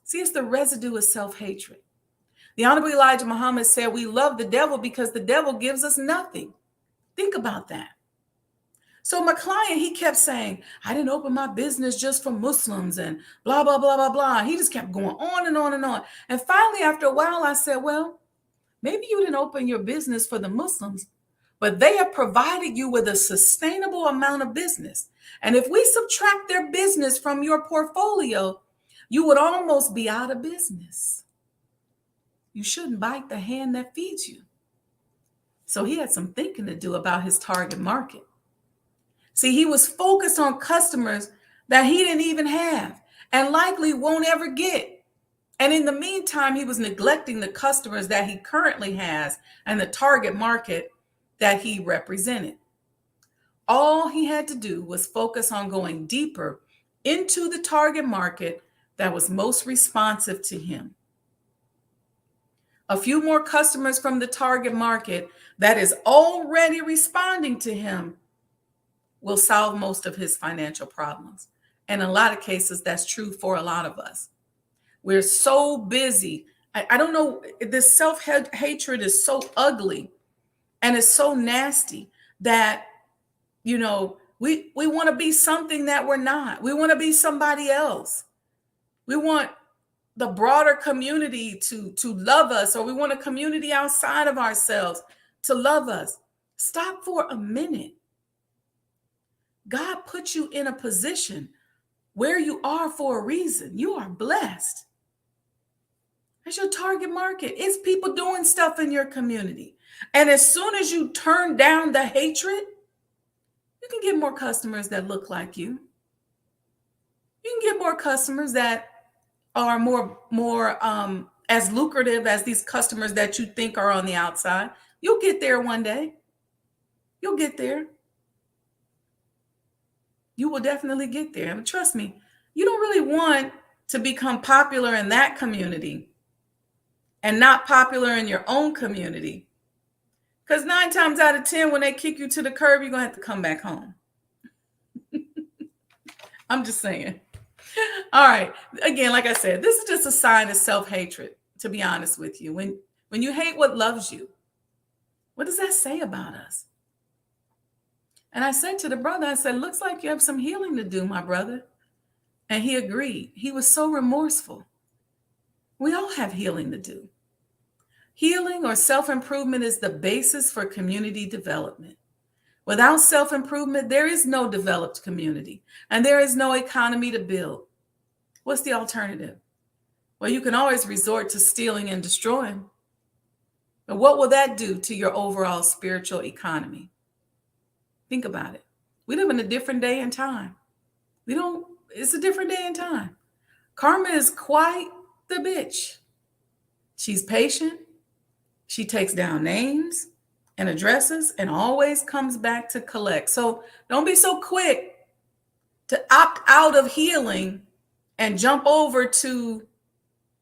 Speaker 1: See, it's the residue of self-hatred. The Honorable Elijah Muhammad said we love the devil because the devil gives us nothing. Think about that. So my client, he kept saying, I didn't open my business just for Muslims and blah, blah, blah, blah, blah. He just kept going on and on and on. And finally, after a while, I said, well, maybe you didn't open your business for the Muslims, but they have provided you with a sustainable amount of business. And if we subtract their business from your portfolio, you would almost be out of business. You shouldn't bite the hand that feeds you. So he had some thinking to do about his target market. See, he was focused on customers that he didn't even have and likely won't ever get. And in the meantime, he was neglecting the customers that he currently has and the target market that he represented. All he had to do was focus on going deeper into the target market that was most responsive to him. A few more customers from the target market that is already responding to him will solve most of his financial problems. And in a lot of cases, that's true for a lot of us. We're so busy. I don't know, this self-hatred is so ugly and it's so nasty that, we want to be something that we're not. We want to be somebody else. We want the broader community to love us, or we want a community outside of ourselves to love us. Stop for a minute. God put you in a position where you are for a reason. You are blessed. That's your target market. It's people doing stuff in your community. And as soon as you turn down the hatred, you can get more customers that look like you. You can get more customers that are more as lucrative as these customers that you think are on the outside. You'll get there one day. You'll get there. You will definitely get there. And trust me, you don't really want to become popular in that community and not popular in your own community. Because 9 times out of 10, when they kick you to the curb, you're going to have to come back home. I'm just saying. All right. Again, like I said, this is just a sign of self-hatred, to be honest with you. When you hate what loves you, what does that say about us? And I said to the brother, I said, looks like you have some healing to do, my brother. And he agreed. He was so remorseful. We all have healing to do. Healing or self-improvement is the basis for community development. Without self-improvement, there is no developed community and there is no economy to build. What's the alternative? Well, you can always resort to stealing and destroying. But what will that do to your overall spiritual economy? Think about it. We live in a different day and time. It's a different day and time. Karma is quite the bitch. She's patient. She takes down names and addresses and always comes back to collect. So don't be so quick to opt out of healing and jump over to,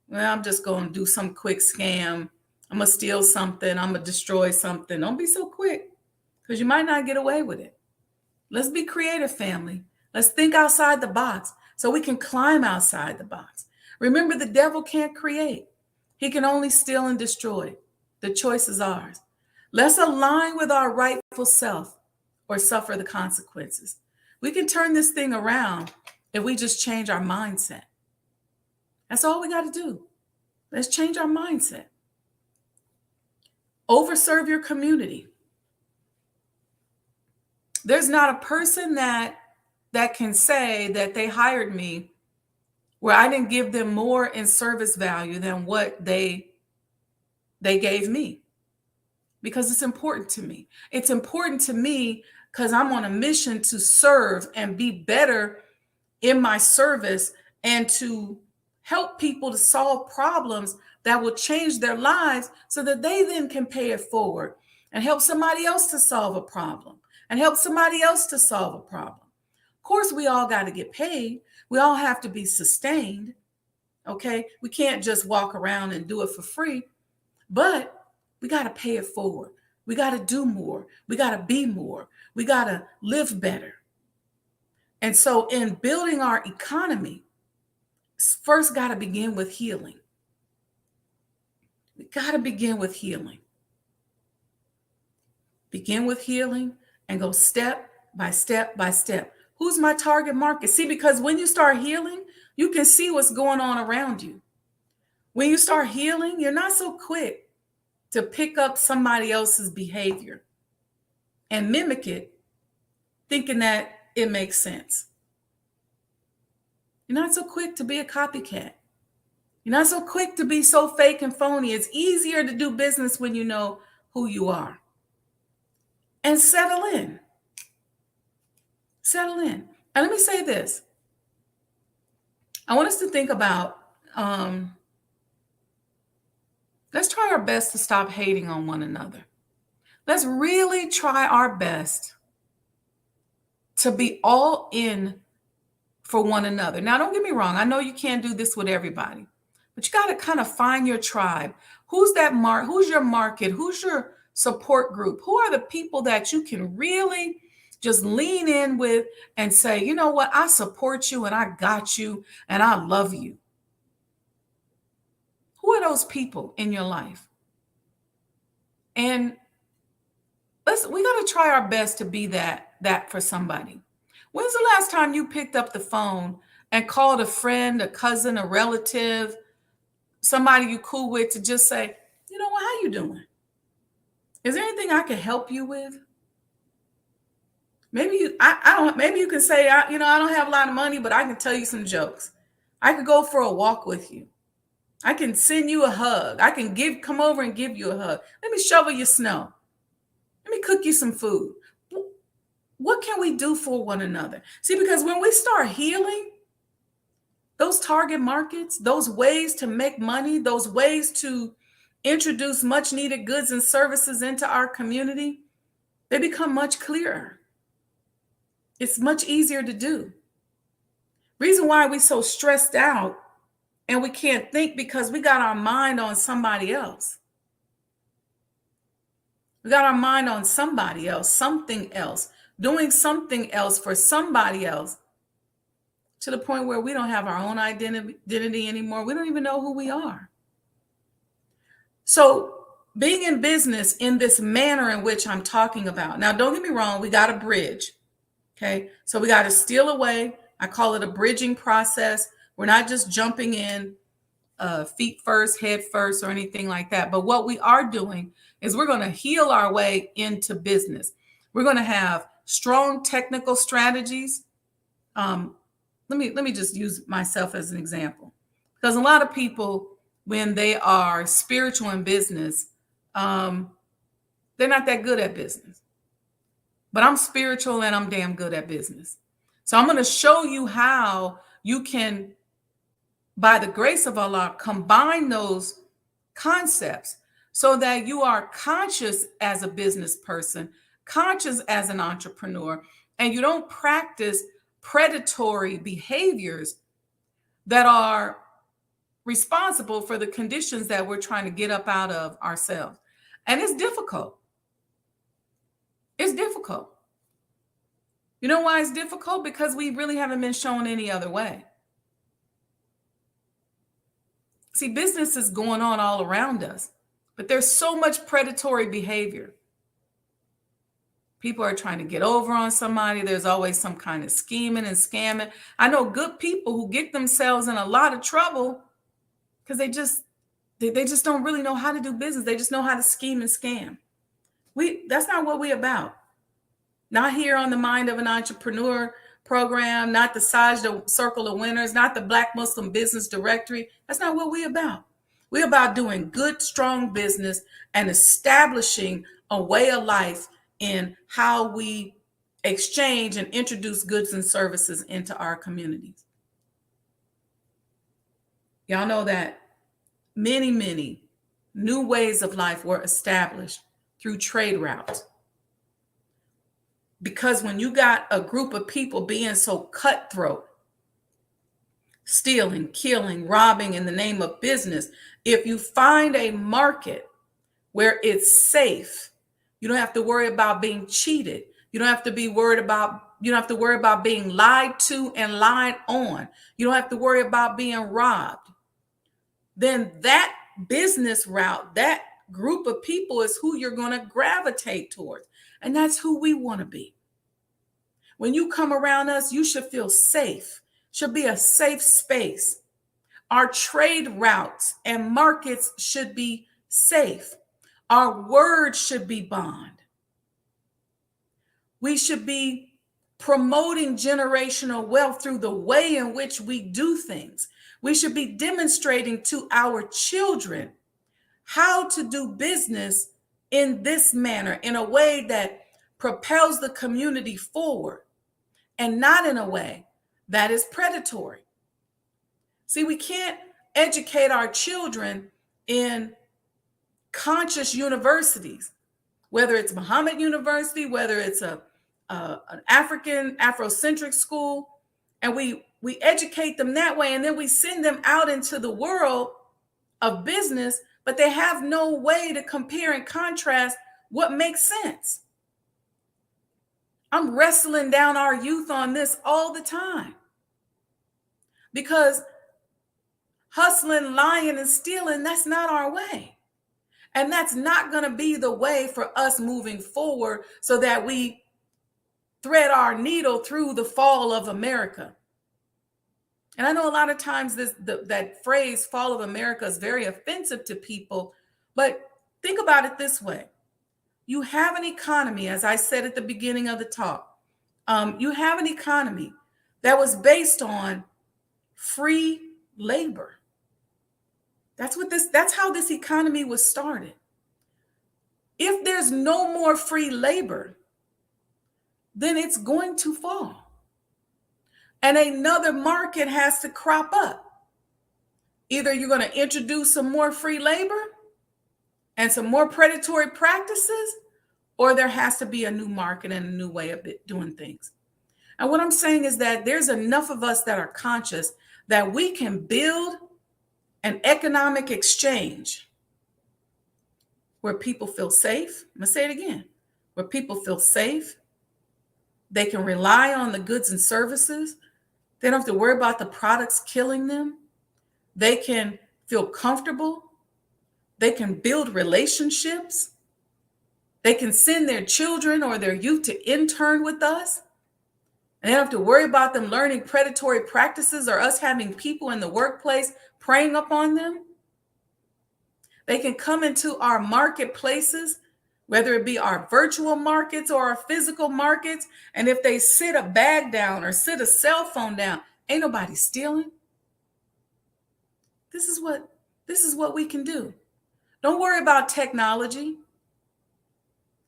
Speaker 1: well, I'm just going to do some quick scam. I'm going to steal something. I'm going to destroy something. Don't be so quick because you might not get away with it. Let's be creative, family. Let's think outside the box so we can climb outside the box. Remember, the devil can't create. He can only steal and destroy. The choice is ours. Let's align with our rightful self or suffer the consequences. We can turn this thing around if we just change our mindset. That's all we got to do. Let's change our mindset. Overserve your community. There's not a person that can say that they hired me where I didn't give them more in service value than what they gave me. Because it's important to me. It's important to me because I'm on a mission to serve and be better in my service and to help people to solve problems that will change their lives so that they then can pay it forward and help somebody else to solve a problem and help somebody else to solve a problem. Of course, we all got to get paid. We all have to be sustained. Okay. We can't just walk around and do it for free, but we got to pay it forward. We got to do more. We got to be more. We got to live better. And so in building our economy, first got to begin with healing. We got to begin with healing. Begin with healing and go step by step by step. Who's my target market? See, because when you start healing, you can see what's going on around you. When you start healing, you're not so quick to pick up somebody else's behavior and mimic it, thinking that it makes sense. You're not so quick to be a copycat. You're not so quick to be so fake and phony. It's easier to do business when you know who you are. And settle in. Settle in. And let me say this. I want us to think about, let's try our best to stop hating on one another. Let's really try our best to be all in for one another. Now, don't get me wrong. I know you can't do this with everybody, but you got to kind of find your tribe. Who's your market? Who's your support group? Who are the people that you can really just lean in with and say, you know what? I support you and I got you and I love you. Who are those people in your life? And we got to try our best to be that for somebody. When's the last time you picked up the phone and called a friend, a cousin, a relative, somebody you cool with to just say, you know what, how you doing? Is there anything I can help you with? Maybe you can say, I don't have a lot of money, but I can tell you some jokes. I could go for a walk with you. I can send you a hug. I can come over and give you a hug. Let me shovel your snow. Let me cook you some food. What can we do for one another? See, because when we start healing those target markets, those ways to make money, those ways to introduce much needed goods and services into our community, they become much clearer. It's much easier to do. Reason why we're so stressed out and we can't think because we got our mind on somebody else. We got our mind on somebody else, something else, doing something else for somebody else, to the point where we don't have our own identity anymore. We don't even know who we are. So being in business in this manner in which I'm talking about. Now, don't get me wrong, we got a bridge. Okay. So we got to steal away. I call it a bridging process. We're not just jumping in feet first, head first, or anything like that. But what we are doing is we're going to heal our way into business. We're going to have strong technical strategies. Let me just use myself as an example, because a lot of people, when they are spiritual in business, they're not that good at business. But I'm spiritual and I'm damn good at business. So I'm going to show you how you can, by the grace of Allah, combine those concepts so that you are conscious as a business person, conscious as an entrepreneur, and you don't practice predatory behaviors that are responsible for the conditions that we're trying to get up out of ourselves. And it's difficult. It's difficult. You know why it's difficult? Because we really haven't been shown any other way. See, business is going on all around us, but there's so much predatory behavior. People are trying to get over on somebody. There's always some kind of scheming and scamming. I know good people who get themselves in a lot of trouble because they just don't really know how to do business. They just know how to scheme and scam. That's not what we're about. Not here on the Mind of an Entrepreneur program, not the Sajdah Circle of Winners, not the Black Muslim Business Directory. That's not what we're about. We're about doing good, strong business and establishing a way of life in how we exchange and introduce goods and services into our communities. Y'all know that many, many new ways of life were established through trade routes. Because when you got a group of people being so cutthroat, stealing, killing, robbing in the name of business, if you find a market where it's safe, you don't have to worry about being cheated. You don't have to worry about being lied to and lied on. You don't have to worry about being robbed. Then that business route, that group of people is who you're going to gravitate towards. And that's who we want to be. When you come around us, you should feel safe. Should be a safe space. Our trade routes and markets should be safe. Our word should be bond. We should be promoting generational wealth through the way in which we do things. We should be demonstrating to our children how to do business in this manner, in a way that propels the community forward and not in a way that is predatory. See, we can't educate our children in conscious universities, whether it's Muhammad University, whether it's an Afrocentric school, and we we educate them that way, and then we send them out into the world of business, but they have no way to compare and contrast what makes sense. I'm wrestling down our youth on this all the time, because hustling, lying, and stealing, that's not our way. And that's not going to be the way for us moving forward, so that we thread our needle through the fall of America. And I know a lot of times that phrase, fall of America, is very offensive to people. But think about it this way. You have an economy, as I said at the beginning of the talk, you have an economy that was based on free labor. That's how this economy was started. If there's no more free labor, then it's going to fall. And another market has to crop up. Either you're going to introduce some more free labor and some more predatory practices, or there has to be a new market and a new way of doing things. And what I'm saying is that there's enough of us that are conscious that we can build an economic exchange where people feel safe. I'm going to say it again. Where people feel safe. They can rely on the goods and services. They don't have to worry about the products killing them. They can feel comfortable. They can build relationships. They can send their children or their youth to intern with us. And they don't have to worry about them learning predatory practices or us having people in the workplace preying upon them. They can come into our marketplaces, whether it be our virtual markets or our physical markets. And if they sit a bag down or sit a cell phone down, ain't nobody stealing. This is what we can do. Don't worry about technology.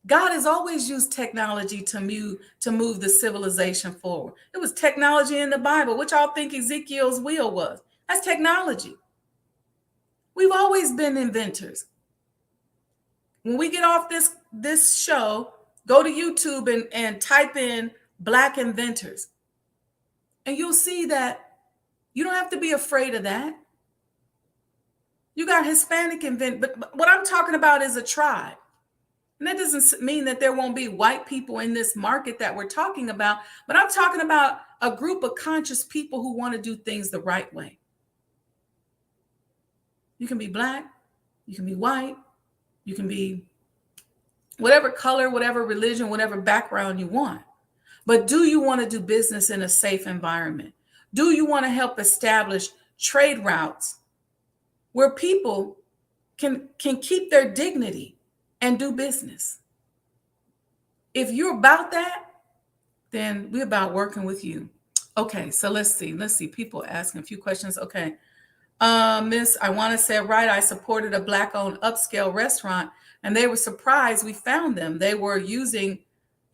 Speaker 1: God has always used technology to move the civilization forward. It was technology in the Bible. What y'all think Ezekiel's wheel was? That's technology. We've always been inventors. When we get off this show, go to YouTube and type in Black inventors. And you'll see that you don't have to be afraid of that. You got Hispanic but what I'm talking about is a tribe. And that doesn't mean that there won't be white people in this market that we're talking about, but I'm talking about a group of conscious people who want to do things the right way. You can be Black, you can be white, you can be whatever color, whatever religion, whatever background you want. But do you want to do business in a safe environment? Do you want to help establish trade routes where people can keep their dignity and do business? If you're about that, then we're about working with you. Okay, so let's see. People asking a few questions. Okay. Miss, I want to say it right. I supported a Black-owned upscale restaurant, and they were surprised we found them. They were used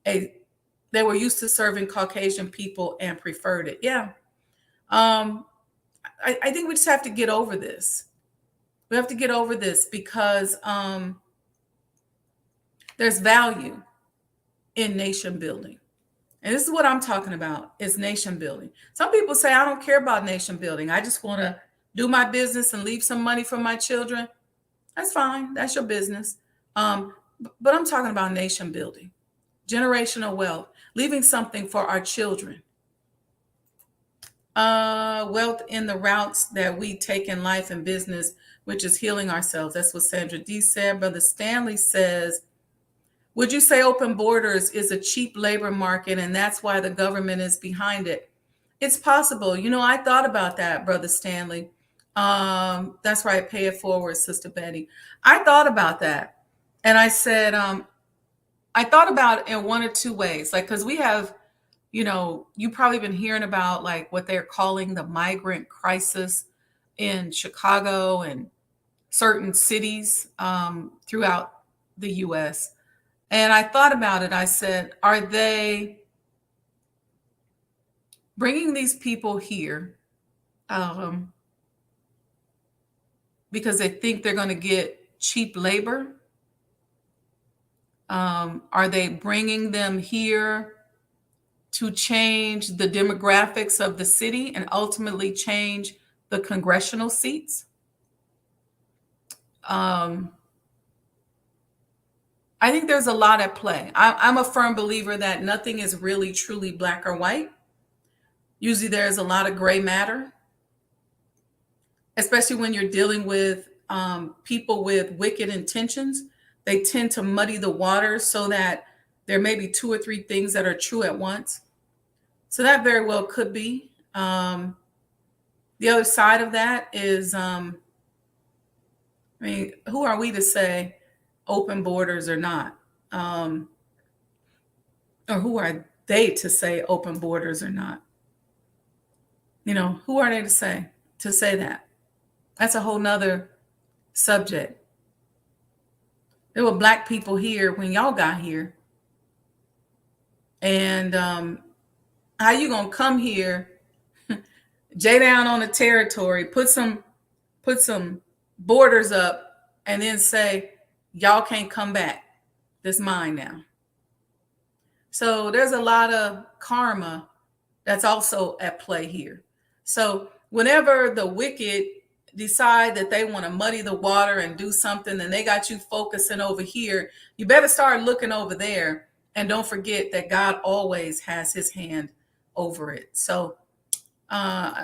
Speaker 1: to serving Caucasian people and preferred it. Yeah. I think we just have to get over this. We have to get over this because there's value in nation building. And this is what I'm talking about, is nation building. Some people say, I don't care about nation building. I just want to do my business and leave some money for my children. That's fine. That's your business. But I'm talking about nation building, generational wealth, leaving something for our children. Wealth in the routes that we take in life and business, which is healing ourselves. That's what Sandra D said. Brother Stanley says, would you say open borders is a cheap labor market and that's why the government is behind it? It's possible. You know, I thought about that, Brother Stanley. That's right. Pay it forward, Sister Betty. I thought about that. And I said, I thought about it in one or two ways. Like, because we have, you've probably been hearing about like what they're calling the migrant crisis in Chicago and certain cities throughout the U.S. And I thought about it. I said, are they bringing these people here because they think they're going to get cheap labor? Are they bringing them here to change the demographics of the city and ultimately change the congressional seats. I think there's a lot at play. I'm a firm believer that nothing is really truly black or white. Usually there's a lot of gray matter, especially when you're dealing with people with wicked intentions. They tend to muddy the waters so that there may be two or three things that are true at once. So that very well could be. The other side of that is, who are we to say open borders or not? Or who are they to say open borders or not? Who are they to say that? That's a whole nother subject. There were black people here when y'all got here. And how you gonna come here, J down on the territory, put some borders up, and then say, y'all can't come back. This mine now. So there's a lot of karma that's also at play here. So whenever the wicked decide that they want to muddy the water and do something, and they got you focusing over here, you better start looking over there. And don't forget that God always has his hand over it. So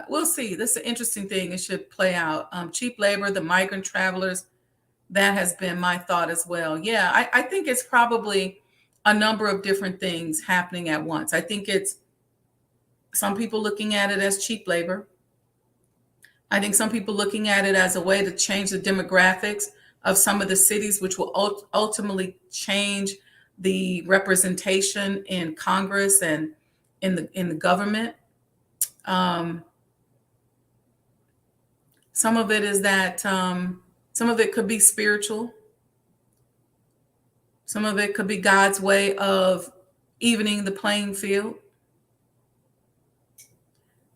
Speaker 1: we'll see. This is an interesting thing. It should play out. Cheap labor, the migrant travelers, that has been my thought as well. Yeah, I think it's probably a number of different things happening at once. I think it's some people looking at it as cheap labor. I think some people looking at it as a way to change the demographics of some of the cities, which will ultimately change the representation in Congress and in the government. Some of it is that some of it could be spiritual. Some of it could be God's way of evening the playing field.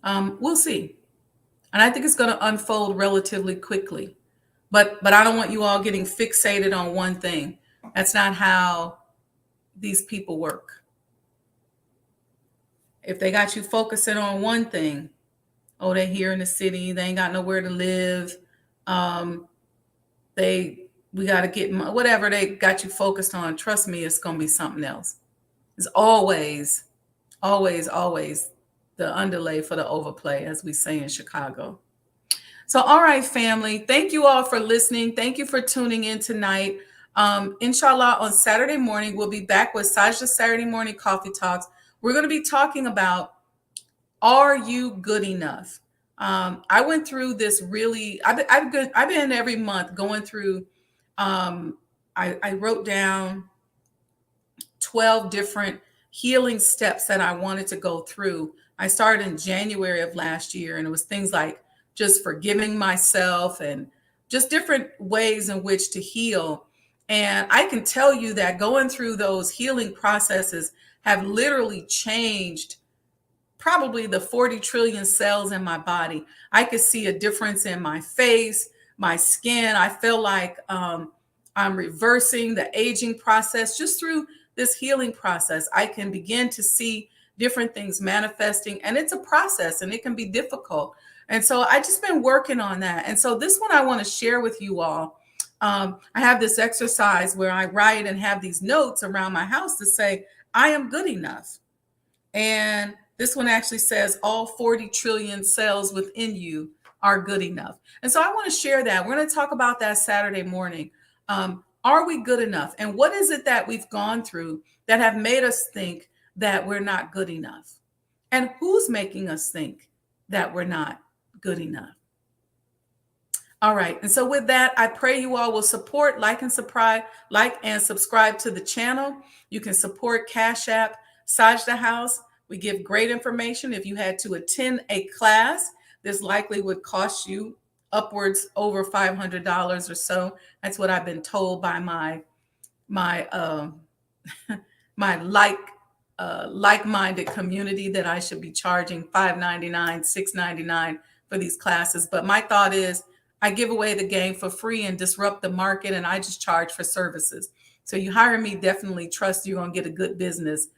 Speaker 1: We'll see. And I think it's going to unfold relatively quickly. But I don't want you all getting fixated on one thing. That's not how these people work. If they got you focusing on one thing, they're here in the city, they ain't got nowhere to live. We got to get whatever they got you focused on. Trust me, it's going to be something else. It's always the underlay for the overplay, as we say in Chicago. So, all right, family, thank you all for listening. Thank you for tuning in tonight. Inshallah, on Saturday morning, we'll be back with Sajdah Saturday Morning Coffee Talks. We're going to be talking about, are you good enough? I went through this really, I've been every month going through, I wrote down 12 different healing steps that I wanted to go through. I started in January of last year, and it was things like just forgiving myself and just different ways in which to heal. And I can tell you that going through those healing processes have literally changed probably the 40 trillion cells in my body. I could see a difference in my face, my skin. I feel like I'm reversing the aging process just through this healing process. I can begin to see different things manifesting, and it's a process and it can be difficult. And so I just been working on that. And so this one I want to share with you all. I have this exercise where I write and have these notes around my house to say, I am good enough. And this one actually says all 40 trillion cells within you are good enough. And so I want to share that. We're going to talk about that Saturday morning. Are we good enough? And what is it that we've gone through that have made us think that we're not good enough? And who's making us think that we're not good enough? All right. And so with that, I pray you all will support, like and subscribe to the channel. You can support Cash App, Sajdah House. We give great information. If you had to attend a class, this likely would cost you upwards over $500 or so. That's what I've been told by my like-minded community, that I should be charging $5.99, $6.99 for these classes. But my thought is, I give away the game for free and disrupt the market, and I just charge for services. So you hire me, definitely trust you're going to get a good business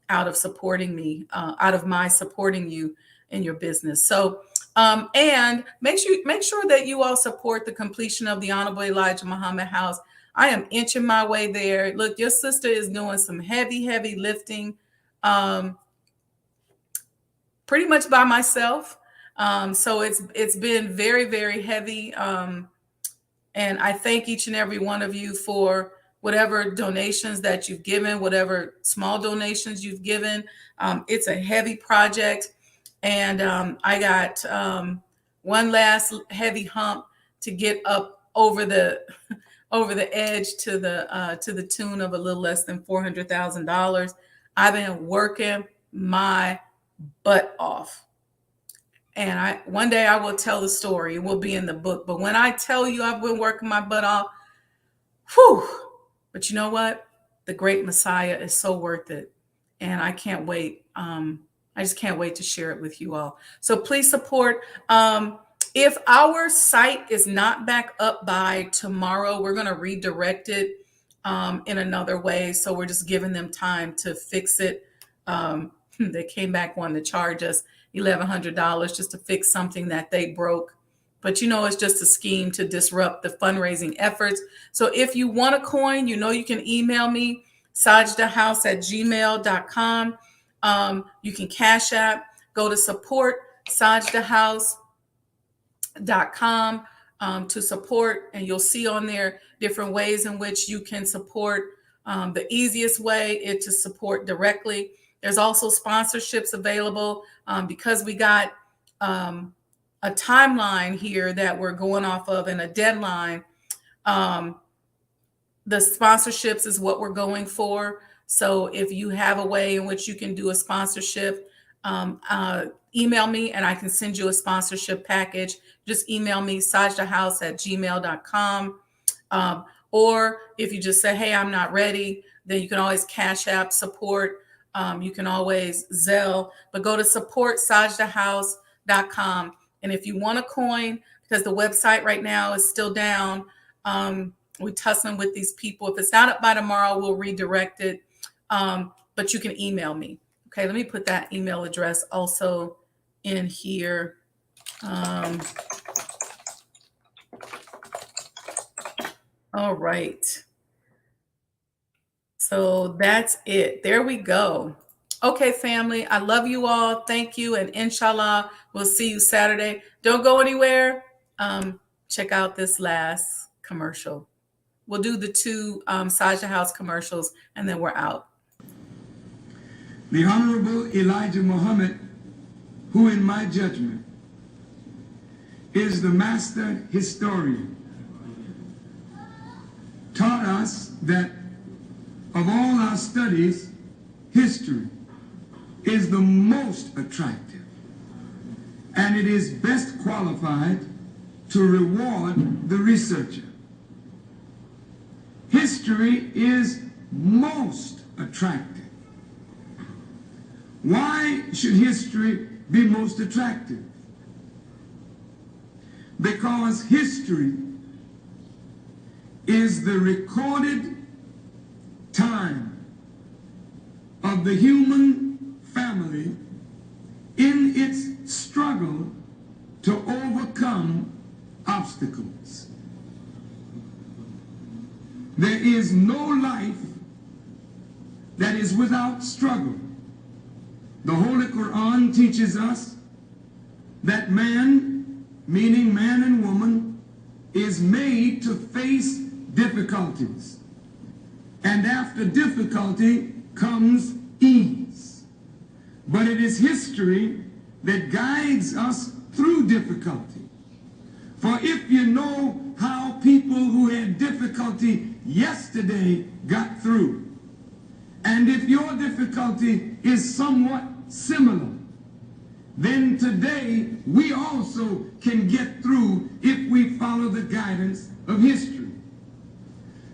Speaker 1: out of supporting me, out of my supporting you in your business. So, and make sure that you all support the completion of the Honorable Elijah Muhammad House. I am inching my way there. Look, your sister is doing some heavy lifting, pretty much by myself. So it's been very heavy. And I thank each and every one of you for whatever donations that you've given, whatever small donations you've given. It's a heavy project. And I got one last heavy hump to get up over the edge to the tune of a little less than $400,000. I've been working my butt off. And one day I will tell the story. It will be in the book. But when I tell you I've been working my butt off, whew. But you know what? The great Messiah is so worth it. And I can't wait. I just can't wait to share it with you all. So please support. If our site is not back up by tomorrow, we're going to redirect it in another way. So we're just giving them time to fix it. They came back wanting to charge us $1,100 just to fix something that they broke. But it's just a scheme to disrupt the fundraising efforts. So if you want a coin, you can email me, sajdahhouse@gmail.com. You can Cash App, go to support sajdahhouse.com to support, and you'll see on there different ways in which you can support. The easiest way is to support directly. There's also sponsorships available because we got a timeline here that we're going off of and a deadline. The sponsorships is what we're going for. So if you have a way in which you can do a sponsorship, email me and I can send you a sponsorship package. Just email me, sajdahhouse@gmail.com. Or if you just say, hey, I'm not ready, then you can always Cash App support. You can always Zelle, but go to support.sajdahhouse.com. And if you want a coin, because the website right now is still down, we're tussling with these people. If it's not up by tomorrow, we'll redirect it. But you can email me. Okay, let me put that email address also in here. All right. So that's it. There we go. Okay, family. I love you all. Thank you. And inshallah, we'll see you Saturday. Don't go anywhere. Check out this last commercial. We'll do the two Sajdah House commercials, and then we're out.
Speaker 3: The Honorable Elijah Muhammad, who in my judgment is the master historian, taught us that of all our studies, history is the most attractive, and it is best qualified to reward the researcher. History is most attractive. Why should history be most attractive? Because history is the recorded time of the human family in its struggle to overcome obstacles. There is no life that is without struggle. The Holy Quran teaches us that man, meaning man and woman, is made to face difficulties. And after difficulty comes ease. But it is history that guides us through difficulty. For if you know how people who had difficulty yesterday got through, and if your difficulty is somewhat similar, then today we also can get through if we follow the guidance of history.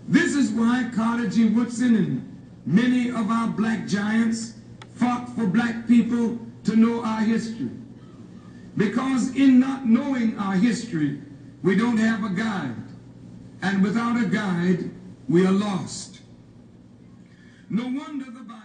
Speaker 3: This is why Carter G. Woodson and many of our black giants fought for black people to know our history. Because in not knowing our history, we don't have a guide. And without a guide, we are lost. No wonder the Bible